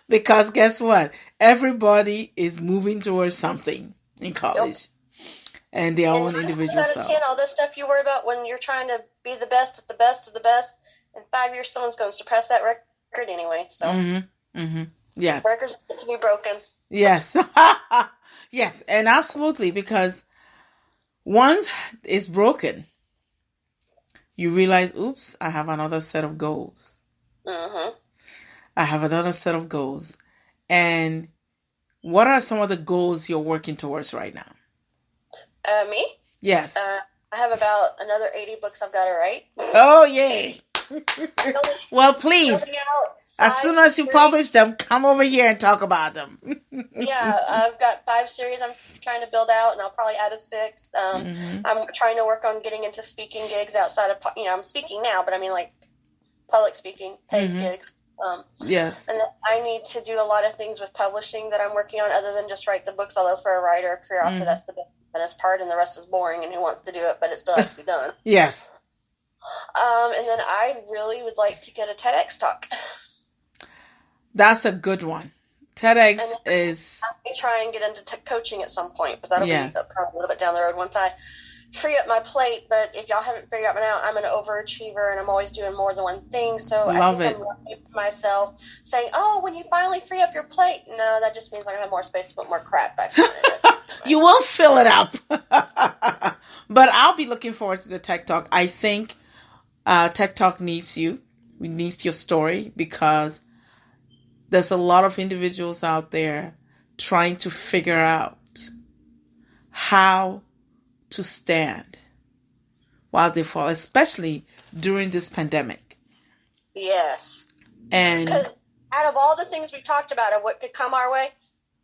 Because guess what? Everybody is moving towards something in college. And their own individual self. All this stuff you worry about when you're trying to be the best of the best of the best. In 5 years, someone's going to suppress that record anyway. So, yes, records need to be broken. Yes, yes, and absolutely, because once it's broken, you realize, oops, I have another set of goals. I have another set of goals, and what are some of the goals you're working towards right now? Me? Yes. I have about another 80 books I've got to write. Oh, yay. Well, please, as soon as you publish them, come over here and talk about them. Yeah, I've got 5 series I'm trying to build out, and I'll probably add a 6th. I'm trying to work on getting into speaking gigs outside of, I'm speaking now, but I mean like public speaking, paid gigs. Yes. And I need to do a lot of things with publishing that I'm working on other than just write the books, although for a writer, a career author, that's the business part, and the rest is boring, and who wants to do it, but it still has to be done. Yes. And then I really would like to get a TEDx talk. That's a good one. TEDx is... I may try and get into coaching at some point, but that'll be probably a little bit down the road once I free up my plate. But if y'all haven't figured out by now, I'm an overachiever, and I'm always doing more than one thing. So I think I'm lying to myself saying, oh, when you finally free up your plate. No, that just means I'm going to have more space to put more crap back in it. You will fill it up. But I'll be looking forward to the Tech Talk. I think Tech Talk needs you. We need your story, because there's a lot of individuals out there trying to figure out how to stand while they fall, especially during this pandemic. Yes. And because out of all the things we talked about of what could come our way,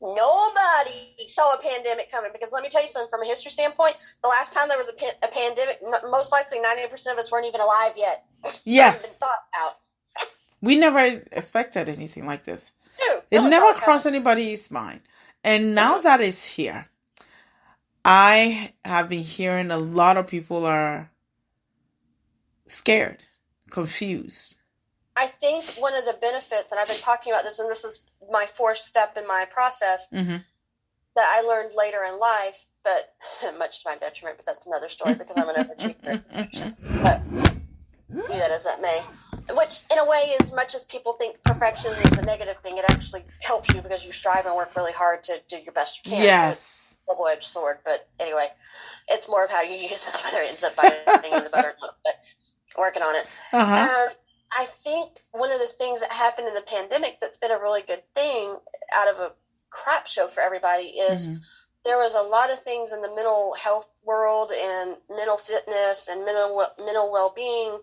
nobody saw a pandemic coming. Because let me tell you something, from a history standpoint, the last time there was a pandemic, most likely 90% of us weren't even alive yet. Yes. Thought out. We never expected anything like this. No, it never crossed anybody's mind. And now that it's here, I have been hearing a lot of people are scared, confused. I think one of the benefits, and I've been talking about this, and this is my 4th step in my process, that I learned later in life, but much to my detriment, but that's another story because I'm an overachiever. But be that as that may. Which, in a way, as much as people think perfectionism is a negative thing, it actually helps you because you strive and work really hard to do your best you can. Yes. So it's a double-edged sword. But anyway, it's more of how you use it, whether it ends up biting in the butt or not. But working on it. I think one of the things that happened in the pandemic that's been a really good thing out of a crap show for everybody is there was a lot of things in the mental health world and mental fitness and mental well-being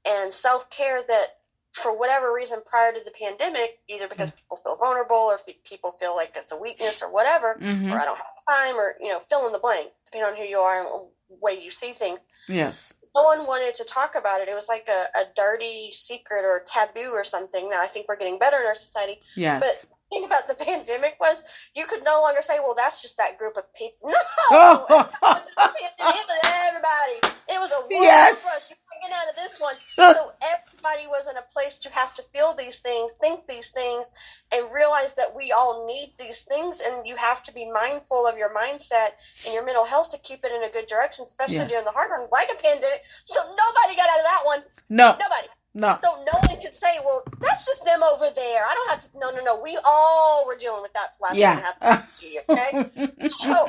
and self-care that for whatever reason prior to the pandemic, either because people feel vulnerable or people feel like it's a weakness or whatever, or I don't have time, or, fill in the blank, depending on who you are and the way you see things. Yes. No one wanted to talk about it. It was like a dirty secret or taboo or something. Now I think we're getting better in our society. Yes. But the thing about the pandemic was you could no longer say, well, that's just that group of people. No! It was everybody. It was a world for us. You couldn't get out of this one. So everybody was in a place to have to feel these things, think these things, and realize that we all need these things, and you have to be mindful of your mindset and your mental health to keep it in a good direction, especially during the hard run, like a pandemic. So nobody got out of that one. No. Nobody. No. So no one could say, well, that's just them over there. I don't have to. No. We all were dealing with that last 1.5 to 2 years. Okay. So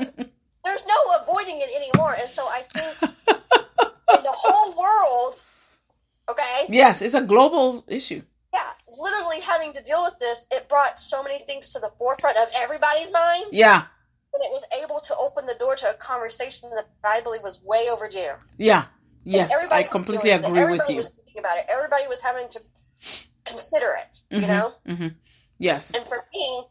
there's no avoiding it anymore. And so I think in the whole world, okay. Yes, it's a global issue. Yeah, literally having to deal with this, it brought so many things to the forefront of everybody's minds. Yeah. And it was able to open the door to a conversation that I believe was way overdue. Yeah. Yes, I completely agree with you. Everybody was thinking about it. Everybody was having to consider it, you know? Yes. And for me,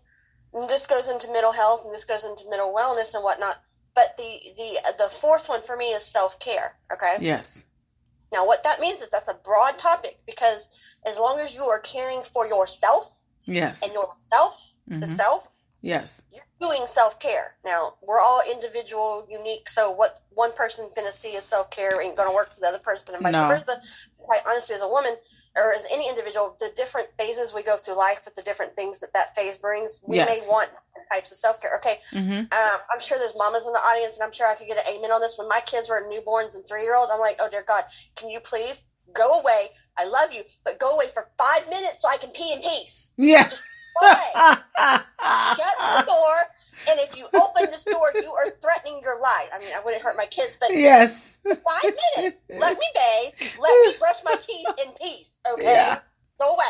this goes into mental health and this goes into mental wellness and whatnot. But the 4th one for me is self-care, okay? Yes. Now, what that means is that's a broad topic, because as long as you are caring for yourself and yourself, the self, yes, you're doing self-care. Now, we're all individual, unique, so what one person's going to see as self-care ain't going to work for the other person, and vice versa. Quite honestly, as a woman, or as any individual, the different phases we go through life with the different things that phase brings, we may want different types of self-care. Okay, I'm sure there's mamas in the audience, and I'm sure I could get an amen on this. When my kids were newborns and 3-year-olds, I'm like, oh, dear God, can you please go away? I love you, but go away for 5 minutes so I can pee in peace. Yeah. Just go away. Shut the door. And if you open this door, you are threatening your life. I mean, I wouldn't hurt my kids, but 5 minutes. Let me bathe. Let me brush my teeth in peace. Okay? Yeah. Go away.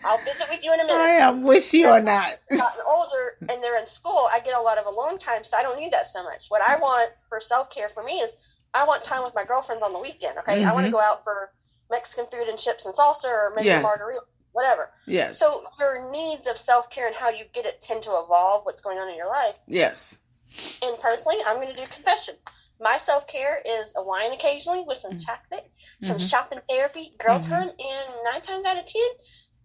I'll visit with you in a minute. I am with you on that. Gotten older and they're in school, I get a lot of alone time, so I don't need that so much. What I want for self-care for me is I want time with my girlfriends on the weekend, okay? I want to go out for Mexican food and chips and salsa, or maybe a margarita, whatever. Yes. So your needs of self-care and how you get it tend to evolve what's going on in your life. Yes. And personally, I'm going to do confession. My self-care is a wine occasionally with some chocolate, some shopping therapy, girl time, and 9 times out of 10,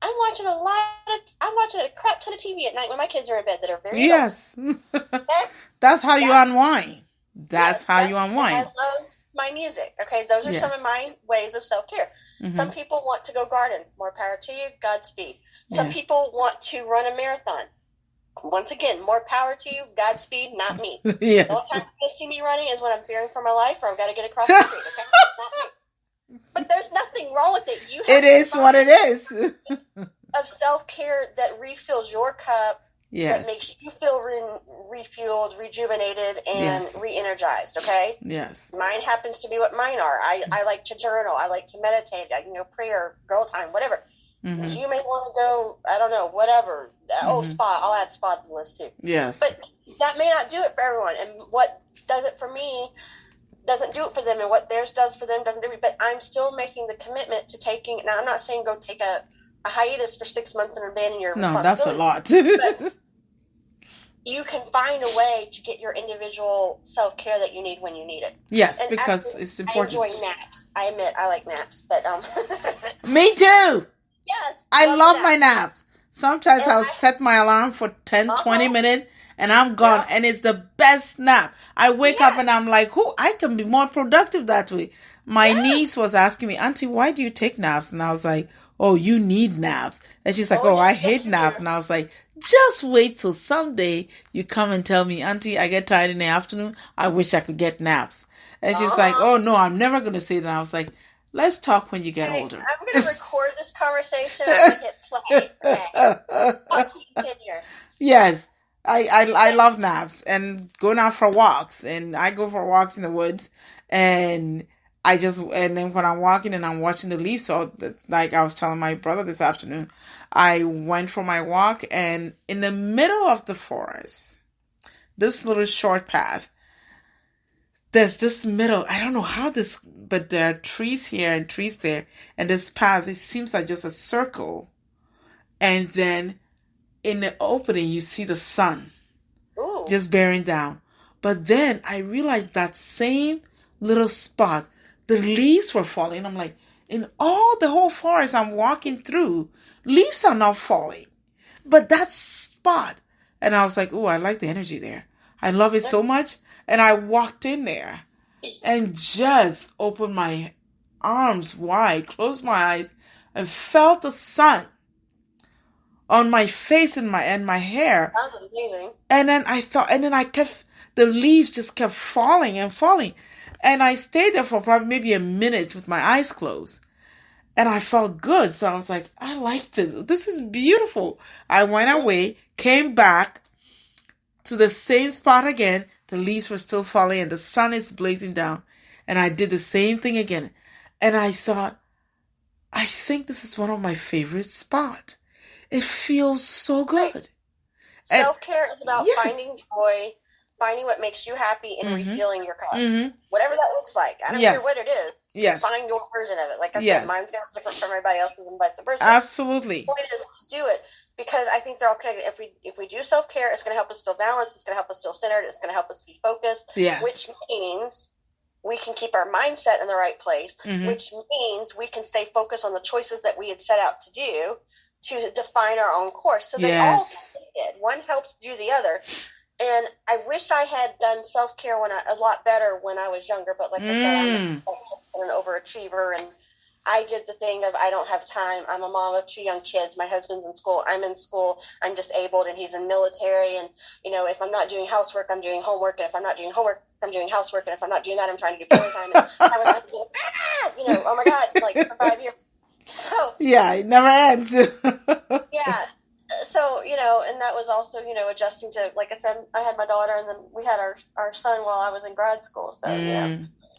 I'm watching a crap ton of TV at night when my kids are in bed that are very young. That's how you unwind. That's how you unwind. I love my music. Okay, those are some of my ways of self-care. Some people want to go garden. More power to you. Godspeed. Some people want to run a marathon. Once again, more power to you. Godspeed, not me. Yes. The only time you see me running is when I'm fearing for my life or I've got to get across the street. Okay, not me. But there's nothing wrong with it. It is what it is. Of self-care that refills your cup. Yes. That makes you feel refueled, rejuvenated, and re-energized, okay? Yes. Mine happens to be what mine are. I like to journal. I like to meditate. Prayer, girl time, whatever. You may want to go, I don't know, whatever. Spa. I'll add spa to the list, too. Yes. But that may not do it for everyone. And what does it for me doesn't do it for them. And what theirs does for them doesn't do it. But I'm still making the commitment to taking, now I'm not saying go take a hiatus for 6 months and abandon your responsibility. No, that's a lot. You can find a way to get your individual self-care that you need when you need it. Yes, and because it's important. I enjoy naps. I admit I like naps, but Me too. Yes. I love my naps. Sometimes I'll set my alarm for 10, 20 minutes and I'm gone. Yeah. And it's the best nap. I wake up and I'm like, I can be more productive that way. My niece was asking me, Auntie, why do you take naps? And I was like, oh, you need naps. And she's like, I hate naps. And I was like, just wait till someday you come and tell me, Auntie, I get tired in the afternoon. I wish I could get naps. And she's like, oh, no, I'm never going to say that. And I was like, let's talk when you get older. I'm going to record this conversation. I'm going to hit play. Okay. Talk to you in 10 years. Yes. I love naps and going out for walks. And I go for walks in the woods. And then when I'm walking and I'm watching the leaves, so like I was telling my brother this afternoon, I went for my walk and in the middle of the forest, this little short path, there's this middle, I don't know how but there are trees here and trees there, and this path, it seems like just a circle. And then in the opening, you see the sun just bearing down. But then I realized that same little spot, the leaves were falling. I'm like, in all the whole forest I'm walking through, leaves are not falling. But that spot. And I was like, I like the energy there. I love it so much. And I walked in there and just opened my arms wide, closed my eyes, and felt the sun on my face and my hair. That was amazing. And then the leaves just kept falling and falling. And I stayed there for probably maybe a minute with my eyes closed. And I felt good. So I was like, I like this. This is beautiful. I went away, came back to the same spot again. The leaves were still falling and the sun is blazing down. And I did the same thing again. And I thought, I think this is one of my favorite spots. It feels so good. Self-care is about finding joy, finding what makes you happy, and refueling your cup. Whatever that looks like. I don't care what it is. Yes. Find your version of it. Like I said, mine's going to be different from everybody else's and vice versa. Absolutely. The point is to do it because I think they're all connected. If we do self-care, it's going to help us feel balanced. It's going to help us feel centered. It's going to help us be focused. Yes. Which means we can keep our mindset in the right place, which means we can stay focused on the choices that we had set out to do to define our own course. So they all connected. One helps do the other. And I wish I had done self-care a lot better when I was younger. But like I said, I'm an overachiever. And I did the thing of I don't have time. I'm a mom of 2 young kids. My husband's in school. I'm in school. I'm disabled. And he's in military. And, if I'm not doing housework, I'm doing homework. And if I'm not doing homework, I'm doing housework. And if I'm not doing that, I'm trying to do family time. And I would have to be like, oh, my God, like for 5 years. So yeah, it never ends. Yeah. So, and that was also, adjusting to, like I said, I had my daughter and then we had our son while I was in grad school. So,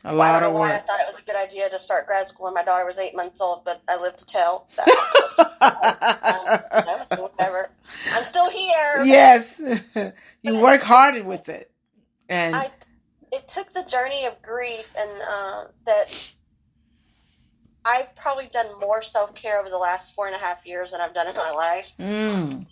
a lot of work. I thought it was a good idea to start grad school when my daughter was 8 months old, but I lived to tell. So, whatever. I'm still here. Yes. You work hard with it. And it took the journey of grief, and that I've probably done more self-care over the last 4.5 years than I've done in my life. And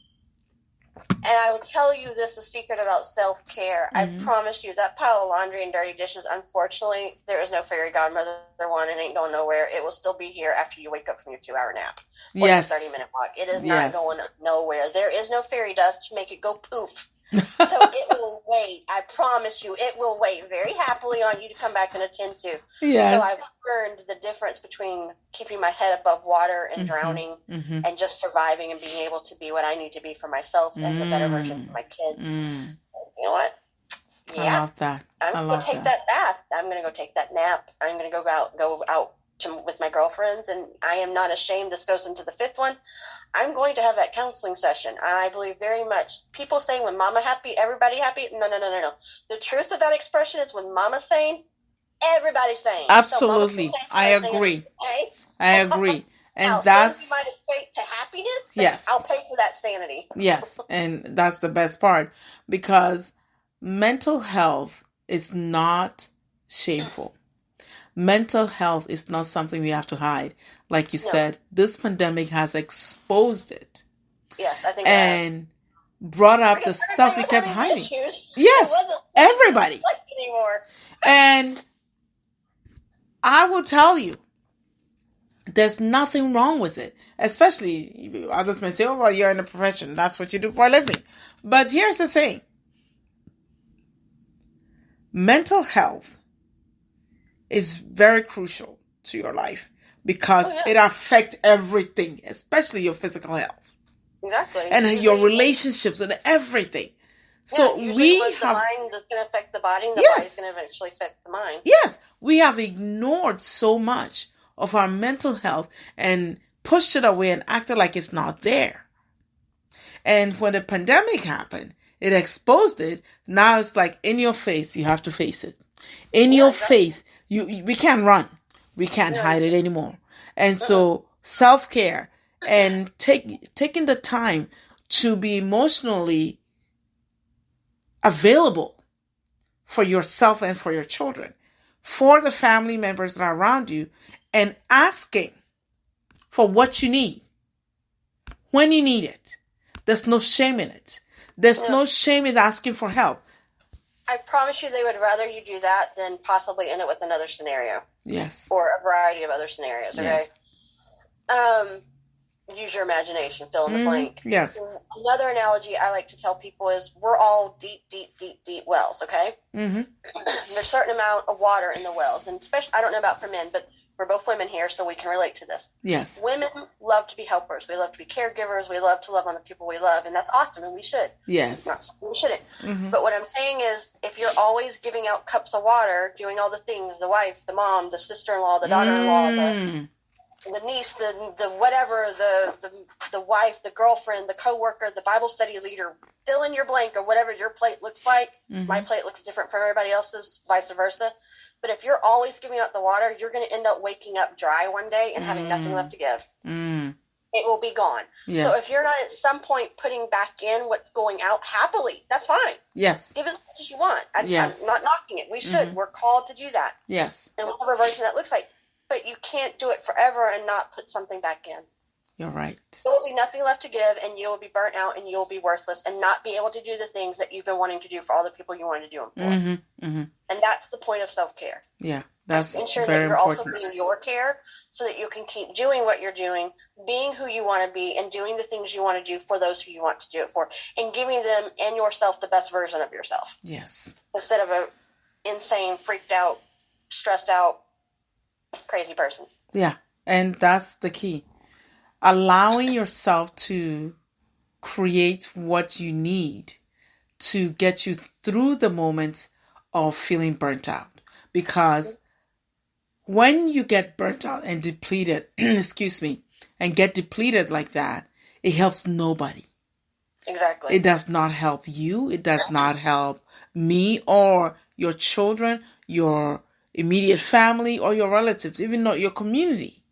I will tell you this, a secret about self-care. I promise you, that pile of laundry and dirty dishes, unfortunately, there is no fairy godmother one and ain't going nowhere. It will still be here after you wake up from your 2-hour nap or your 30-minute walk. It is not going nowhere. There is no fairy dust to make it go poof. So it will wait. I promise you, it will wait very happily on you to come back and attend to. Yes. So I've learned the difference between keeping my head above water and drowning and just surviving and being able to be what I need to be for myself and the better version for my kids. You know what? Yeah. I love that. I'm going to take that bath. I'm going to go take that nap. I'm going to go out with my girlfriends, and I am not ashamed. This goes into the 5th one. I'm going to have that counseling session, and I believe very much. People say when mama happy, everybody happy. No. The truth of that expression is when mama's sane, everybody's sane. Absolutely. So I agree. Okay? I agree. And now, that's... might equate to happiness. Yes. I'll pay for that sanity. Yes, and that's the best part, because mental health is not shameful. Mental health is not something we have to hide. Like you said, this pandemic has exposed it. Yes, I think and brought up the stuff we kept hiding. Issues. Yes, everybody. Anymore. And I will tell you, there's nothing wrong with it. Especially, others may say, oh, well, you're in a profession. That's what you do for a living. But here's the thing. Mental health is very crucial to your life because it affects everything, especially your physical health. Exactly. And your relationships and everything. So we have... the mind that's going to affect the body, and the body's going to eventually affect the mind. Yes. We have ignored so much of our mental health and pushed it away and acted like it's not there. And when the pandemic happened, it exposed it. Now it's like in your face. You have to face it. In your face. We can't run. We can't hide it anymore. And so self-care and taking the time to be emotionally available for yourself and for your children, for the family members that are around you, and asking for what you need when you need it. There's no shame in it. There's no shame in asking for help. I promise you they would rather you do that than possibly end it with another scenario. Yes. Or a variety of other scenarios, okay? Yes. Use your imagination, fill in the blank. Yes. Another analogy I like to tell people is we're all deep wells, okay? There's a certain amount of water in the wells, and especially, I don't know about for men, but we're both women here, so we can relate to this. Yes. Women love to be helpers. We love to be caregivers. We love to love on the people we love, and that's awesome, and we should. Yes. We shouldn't. But what I'm saying is, if you're always giving out cups of water, doing all the things, the wife, the mom, the sister-in-law, the daughter-in-law, the niece, the whatever, the wife, the girlfriend, the coworker, the Bible study leader, fill in your blank or whatever your plate looks like. My plate looks different from everybody else's, vice versa. But if you're always giving out the water, you're going to end up waking up dry one day and having nothing left to give. It will be gone. Yes. So if you're not at some point putting back in what's going out happily, that's fine. Yes. Give as much as you want. I'm not knocking it. We should. We're called to do that. Yes. And whatever version that looks like. But you can't do it forever and not put something back in. You're right. There will be nothing left to give, and you'll be burnt out, and you'll be worthless, and not be able to do the things that you've been wanting to do for all the people you wanted to do them for. And that's the point of self-care. Yeah, that's ensure very that you're important. also doing your care, so that you can keep doing what you're doing, being who you want to be, and doing the things you want to do for those who you want to do it for, and giving them and yourself the best version of yourself. Yes. Instead of a insane, freaked out, stressed out, crazy person. Yeah, and that's the key. Allowing yourself to create what you need to get you through the moments of feeling burnt out. Because when you get burnt out and depleted, and get depleted like that, it helps nobody. Exactly. It does not help you. It does not help me or your children, your immediate family, or your relatives, even not your community.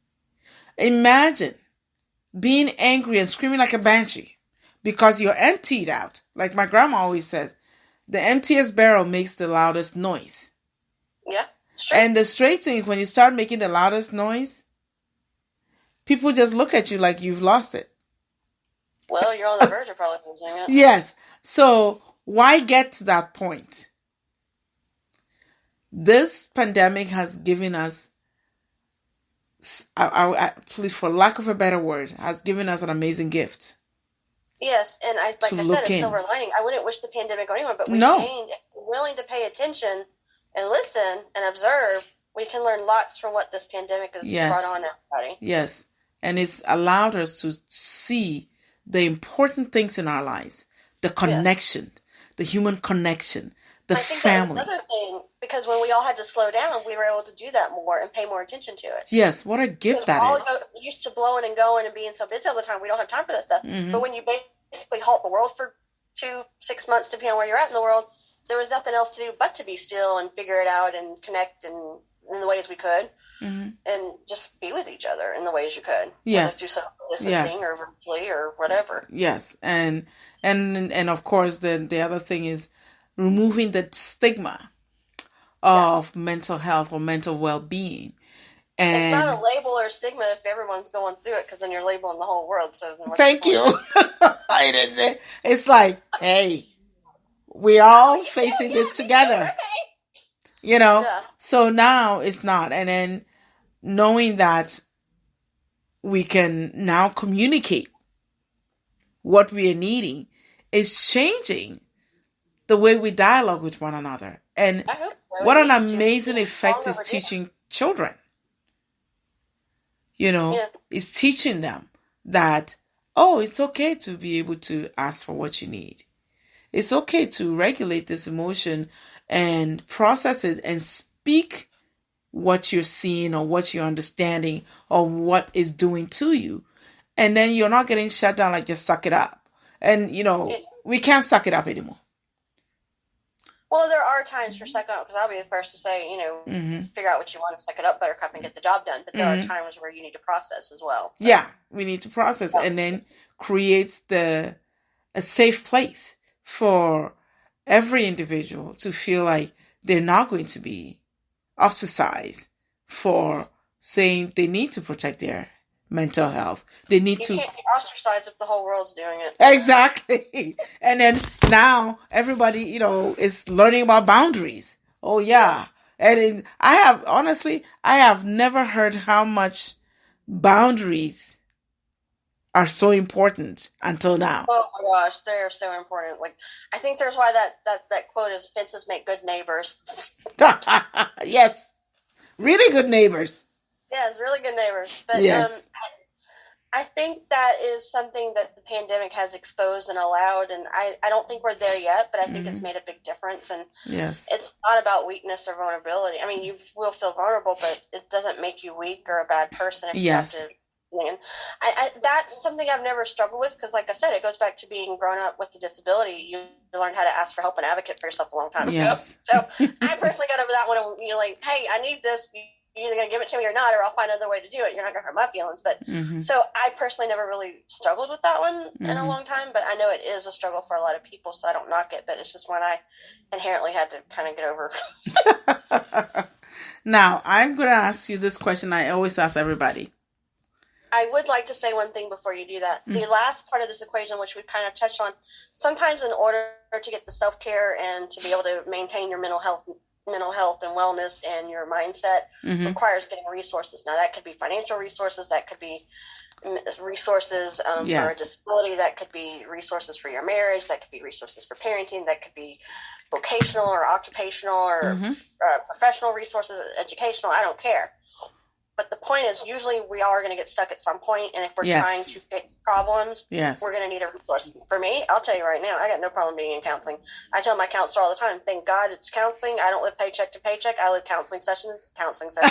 Imagine being angry and screaming like a banshee because you're emptied out. Like my grandma always says, the emptiest barrel makes the loudest noise. Yeah. Straight. And the straight thing, when you start making the loudest noise, people just look at you like you've lost it. Well, you're on the verge of probably losing it. Yes. So why get to that point? This pandemic has given us, please, for lack of a better word, has given us an amazing gift. Yes, and like I said, a silver lining. I wouldn't wish the pandemic on anyone, but we've gained, willing to pay attention and listen and observe. We can learn lots from what this pandemic has brought on everybody. Yes, and it's allowed us to see the important things in our lives, the connection, the human connection, the family. That was another thing, because when we all had to slow down, we were able to do that more and pay more attention to it. Yes, what a gift that is. We're used to blowing and going and being so busy all the time, we don't have time for that stuff. Mm-hmm. But when you basically halt the world for 6 months, depending on where you're at in the world, there was nothing else to do but to be still and figure it out and connect in the ways we could, and just be with each other in the ways you could. Yes, do social distancing or virtually or whatever. Yes, and of course the other thing is removing the stigma of mental health or mental well-being. And it's not a label or a stigma if everyone's going through it, because then you're labeling the whole world. So thank you. It's like, hey, we're all facing this together. Okay. So now it's not. And then knowing that we can now communicate what we are needing is changing the way we dialogue with one another. And what an amazing effect is teaching children. It's teaching them that, it's okay to be able to ask for what you need. It's okay to regulate this emotion and process it and speak what you're seeing or what you're understanding or what is doing to you. And then you're not getting shut down like just suck it up. And, we can't suck it up anymore. Well, there are times for suck up, because I'll be the first to say, figure out what you want to suck it up, buttercup, and get the job done. But there are times where you need to process as well. So. Yeah, we need to process and then create a safe place for every individual to feel like they're not going to be ostracized for saying they need to protect their mental health. They need to. You can't be ostracized if the whole world's doing it. Exactly. And then now everybody, is learning about boundaries. Oh yeah. And I have never heard how much boundaries are so important until now. Oh my gosh, they're so important. Like, I think there's why that quote is, fences make good neighbors. Yes. Really good neighbors. Yes, really good neighbors. But yes. I think that is something that the pandemic has exposed and allowed, and I don't think we're there yet, but I think it's made a big difference. And it's not about weakness or vulnerability. I mean, you will feel vulnerable, but it doesn't make you weak or a bad person if you have to. And that's something I've never struggled with, because, like I said, it goes back to being grown up with a disability. You learn how to ask for help and advocate for yourself a long time ago. So I personally got over that one. And you're like, hey, I need this. You're either going to give it to me or not, or I'll find another way to do it. You're not going to hurt my feelings. But so I personally never really struggled with that one in a long time. But I know it is a struggle for a lot of people, so I don't knock it. But it's just one I inherently had to kind of get over. Now, I'm going to ask you this question I always ask everybody. I would like to say one thing before you do that. The last part of this equation, which we've kind of touched on, sometimes in order to get the self-care and to be able to maintain your mental health and wellness and your mindset requires getting resources. Now, that could be financial resources, that could be resources for a disability, that could be resources for your marriage, that could be resources for parenting, that could be vocational or occupational or professional resources, educational, I don't care. But the point is, usually we all are going to get stuck at some point, and if we're trying to fix problems, we're going to need a resource. For me, I'll tell you right now, I got no problem being in counseling. I tell my counselor all the time, thank God it's counseling. I don't live paycheck to paycheck. I live counseling sessions. Okay?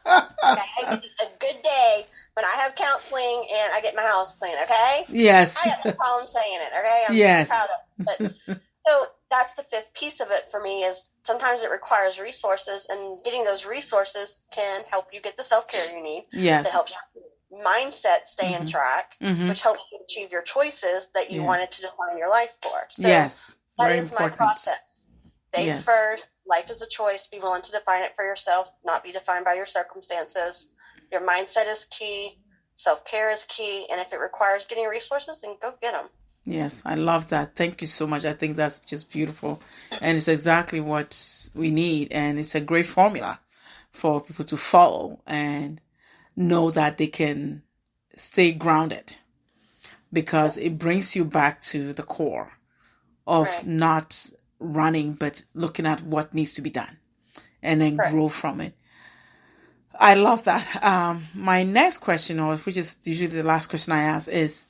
A good day when I have counseling and I get my house clean, okay? Yes. I have no problem saying it, okay? I'm proud of it. But, so that's the fifth piece of it for me, is sometimes it requires resources, and getting those resources can help you get the self-care you need. Yes. That helps your mindset stay in track, which helps you achieve your choices that you wanted to define your life for. So yes. That is my process. Face first. Life is a choice. Be willing to define it for yourself, not be defined by your circumstances. Your mindset is key. Self-care is key. And if it requires getting resources, then go get them. Yes, I love that. Thank you so much. I think that's just beautiful. And it's exactly what we need. And it's a great formula for people to follow and know that they can stay grounded, because it brings you back to the core of not running, but looking at what needs to be done and then grow from it. I love that. My next question, or which is usually the last question I ask, is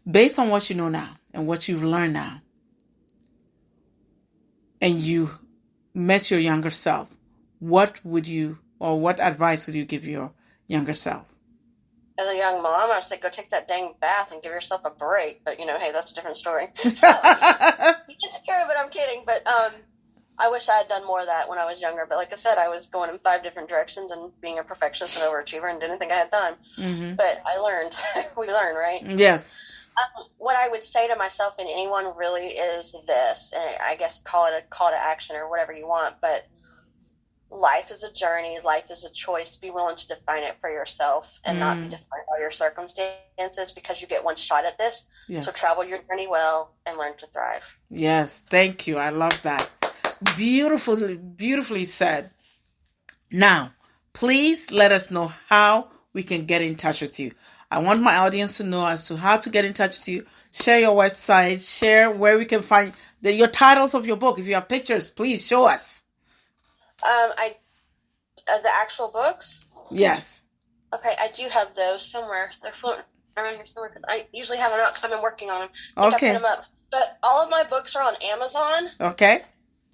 based on what you know now and what you've learned now, and you met your younger self, what advice would you give your younger self? As a young mom, I would say go take that dang bath and give yourself a break. But, hey, that's a different story. It's scary, but I'm kidding. But I wish I had done more of that when I was younger. But like I said, I was going in 5 different directions and being a perfectionist and overachiever and didn't think I had time. Mm-hmm. But I learned. We learn, right? Yes. What I would say to myself and anyone really is this, and I guess call it a call to action or whatever you want, but life is a journey. Life is a choice. Be willing to define it for yourself and not be defined by your circumstances, because you get one shot at this. Yes. So travel your journey well and learn to thrive. Yes. Thank you. I love that. Beautifully said. Now, please let us know how we can get in touch with you. I want my audience to know as to how to get in touch with you. Share your website. Share where we can find your titles of your book. If you have pictures, please show us. The actual books? Yes. Okay, I do have those somewhere. They're floating around here somewhere because I usually have them out because I've been working on them. I put them up. But all of my books are on Amazon. Okay.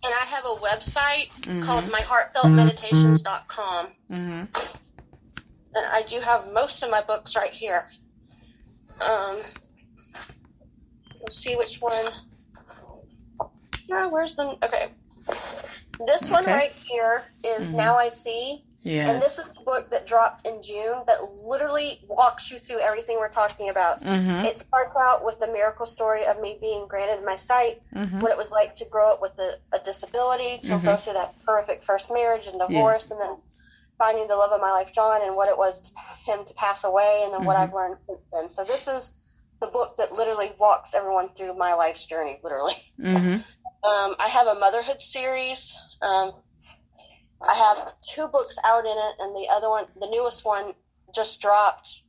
And I have a website. It's called myheartfeltmeditations.com. Mm-hmm. And I do have most of my books right here. Let's see which one. Where's the... Okay. This one right here is Now I See. Yes. And this is the book that dropped in June that literally walks you through everything we're talking about. Mm-hmm. It starts out with the miracle story of me being granted my sight, what it was like to grow up with a disability, to go through that horrific first marriage and divorce, and then finding the love of my life, John, and what it was to him to pass away, and then what I've learned since then. So this is the book that literally walks everyone through my life's journey, literally. Mm-hmm. I have a motherhood series. I have 2 books out in it, and the other one, the newest one, just dropped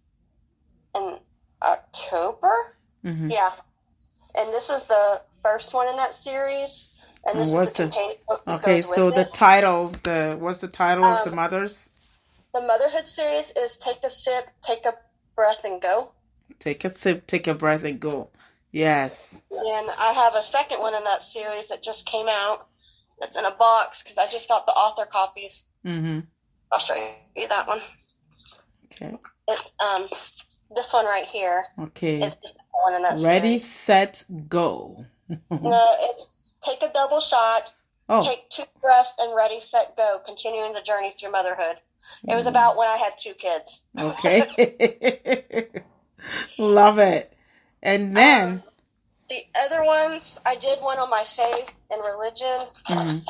in October. Mm-hmm. Yeah. And this is the first one in that series. And this is the companion book that goes so with the it. Title, what's the title of the mothers? The motherhood series is Take a Sip, Take a Breath, and Go. Take a sip, take a breath, and go. Yes. And I have a second one in that series that just came out. That's in a box because I just got the author copies. Mm-hmm. I'll show you that one. Okay. It's this one right here. Okay. It's the one in that Ready, series. set, go. No, it's take a double shot, take 2 breaths, and ready, set, go. Continuing the journey through motherhood. It was about when I had 2 kids. Okay. Love it. And then the other ones, I did one on my faith and religion,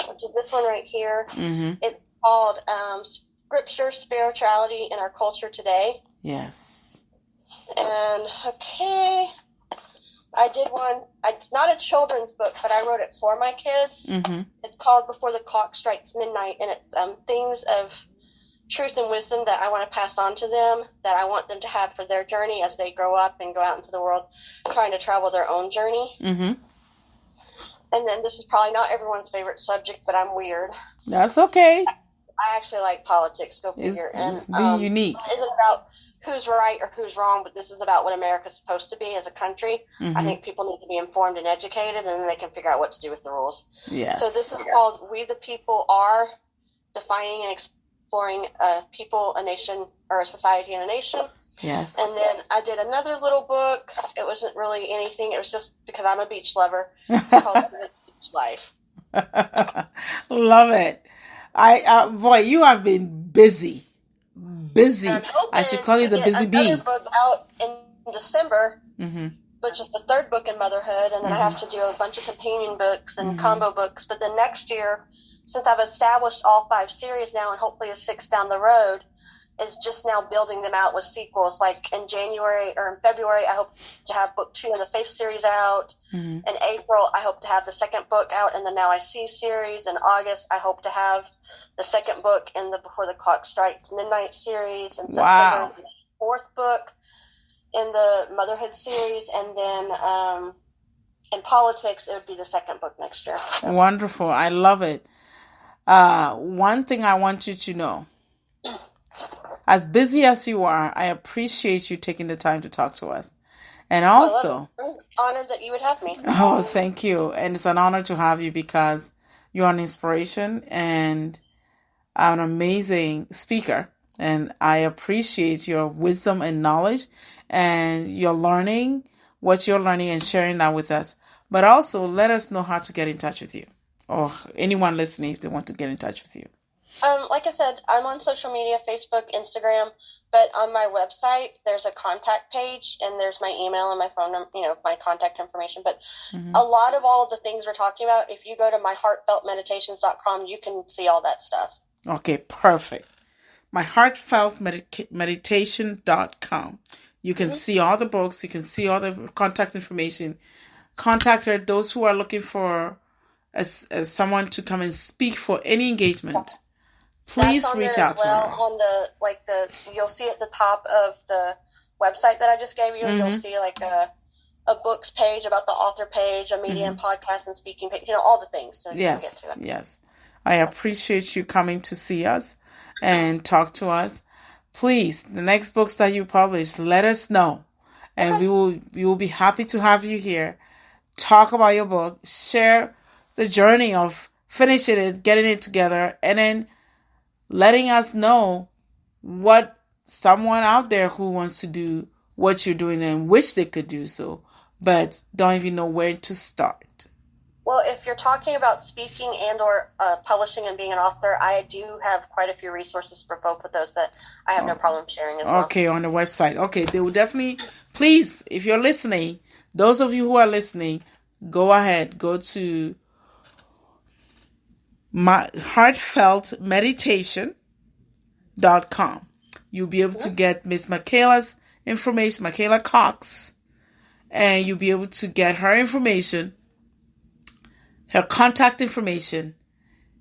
which is this one right here. Mm-hmm. It's called Scripture, Spirituality in Our Culture Today. Yes. And, I did one. It's not a children's book, but I wrote it for my kids. Mm-hmm. It's called Before the Clock Strikes Midnight, and it's things of truth and wisdom that I want to pass on to them, that I want them to have for their journey as they grow up and go out into the world trying to travel their own journey. Mm-hmm. And then this is probably not everyone's favorite subject, but I'm weird. That's okay. I actually like politics, go figure. It's being unique. This isn't about who's right or who's wrong, but this is about what America's supposed to be as a country. Mm-hmm. I think people need to be informed and educated, and then they can figure out what to do with the rules. Yes. So this is called We the People Are, Defining and Exploring a People, a Nation, or a Society and a Nation. Yes. And then I did another little book. It wasn't really anything. It was just because I'm a beach lover. It's called Beach Life. Love it. Boy, you have been busy. I should call you the busy bee. Another book out in December, which is the third book in motherhood, and then I have to do a bunch of companion books and combo books. But then next year, since I've established all 5 series now, and hopefully a 6th down the road, is just now building them out with sequels. Like in January or in February, I hope to have book 2 in the Faith series out. In April, I hope to have the 2nd book out in the Now I See series. In August, I hope to have the 2nd book in the Before the Clock Strikes Midnight series. In September, the 4th book in the Motherhood series. And then in politics, it would be the 2nd book next year. So. Wonderful. I love it. One thing I want you to know, as busy as you are, I appreciate you taking the time to talk to us. And also, I'm honored that you would have me. Oh, thank you. And it's an honor to have you because you're an inspiration and an amazing speaker. And I appreciate your wisdom and knowledge and your learning, what you're learning and sharing that with us. But also let us know how to get in touch with you or anyone listening if they want to get in touch with you. Like I said, I'm on social media, Facebook, Instagram, but on my website, there's a contact page and there's my email and my phone number, my contact information. But a lot of all of the things we're talking about, if you go to myheartfeltmeditations.com, you can see all that stuff. Okay, perfect. myheartfeltmeditation.com. You can see all the books. You can see all the contact information. Contact her. Those who are looking for as someone to come and speak for any engagement, please reach out to her. On you'll see at the top of the website that I just gave you, you'll see like a books page about the author page, a media and podcast and speaking page, all the things. So yes, you can get to it. Yes. I appreciate you coming to see us and talk to us. Please, the next books that you publish, let us know. And we will be happy to have you here. Talk about your book, share the journey of finishing it, getting it together, and then letting us know what someone out there who wants to do what you're doing and wish they could do so, but don't even know where to start. Well, if you're talking about speaking and or publishing and being an author, I do have quite a few resources for both of those that I have no problem sharing as well. Okay, on the website. Okay, they will definitely, please, if you're listening, those of you who are listening, go ahead, go to myheartfeltmeditation.com. You'll be able to get Miss Michaela's information, Michaela Cox, and you'll be able to get her information, her contact information.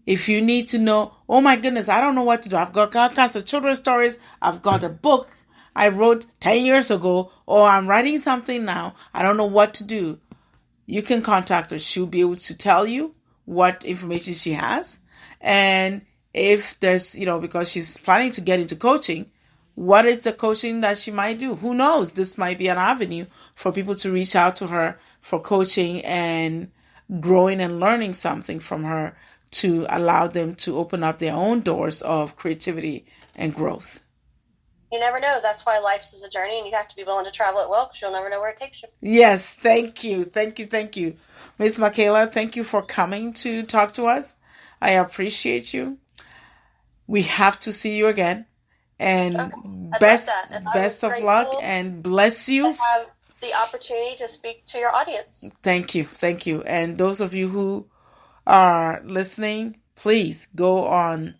If you need to know, oh my goodness, I don't know what to do. I've got all kinds of children's stories. I've got a book I wrote 10 years ago, or I'm writing something now. I don't know what to do. You can contact her. She'll be able to tell you what information she has. And if there's, because she's planning to get into coaching, what is the coaching that she might do? Who knows? This might be an avenue for people to reach out to her for coaching and growing and learning something from her to allow them to open up their own doors of creativity and growth. You never know. That's why life is a journey, and you have to be willing to travel it well because you'll never know where it takes you. Yes, thank you. Thank you. Thank you. Miss Michaela, thank you for coming to talk to us. I appreciate you. We have to see you again. And best of luck and bless you. To have the opportunity to speak to your audience. Thank you. Thank you. And those of you who are listening, please go on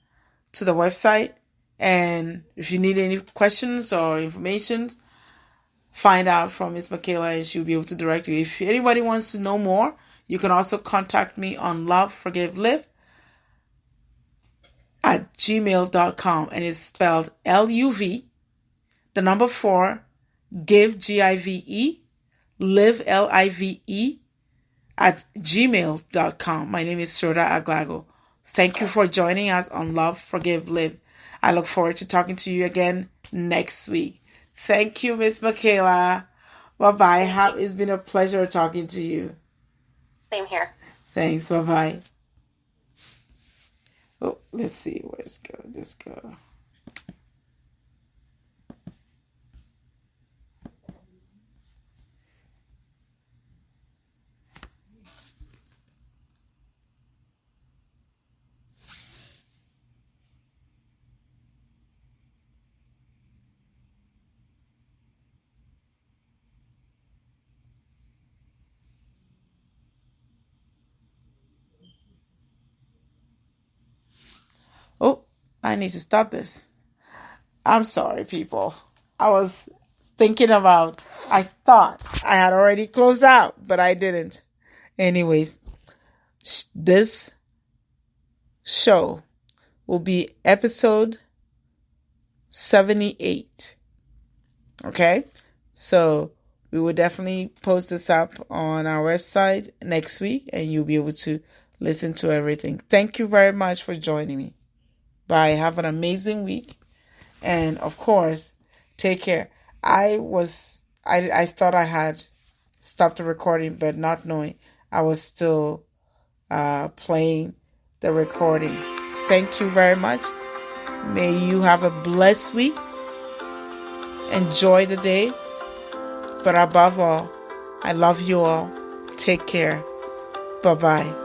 to the website. And if you need any questions or information, find out from Miss Michaela and she'll be able to direct you. If anybody wants to know more, you can also contact me on loveforgivelive@gmail.com, and it's spelled LUV, the number 4, give, GIVE, live, LIVE, @gmail.com. My name is Sorda Aglago. Thank you for joining us on Love, Forgive, Live. I look forward to talking to you again next week. Thank you, Miss Michaela. Bye-bye. It's been a pleasure talking to you. Same here. Thanks. Bye-bye. Oh, let's see. Where's go? Let's go. Oh, I need to stop this. I'm sorry, people. I was thinking about, I thought I had already closed out, but I didn't. Anyways, this show will be episode 78. Okay? So we will definitely post this up on our website next week, and you'll be able to listen to everything. Thank you very much for joining me. Bye. Have an amazing week. And of course, take care. I thought I had stopped the recording, but not knowing I was still playing the recording. Thank you very much. May you have a blessed week. Enjoy the day. But above all, I love you all. Take care. Bye-bye.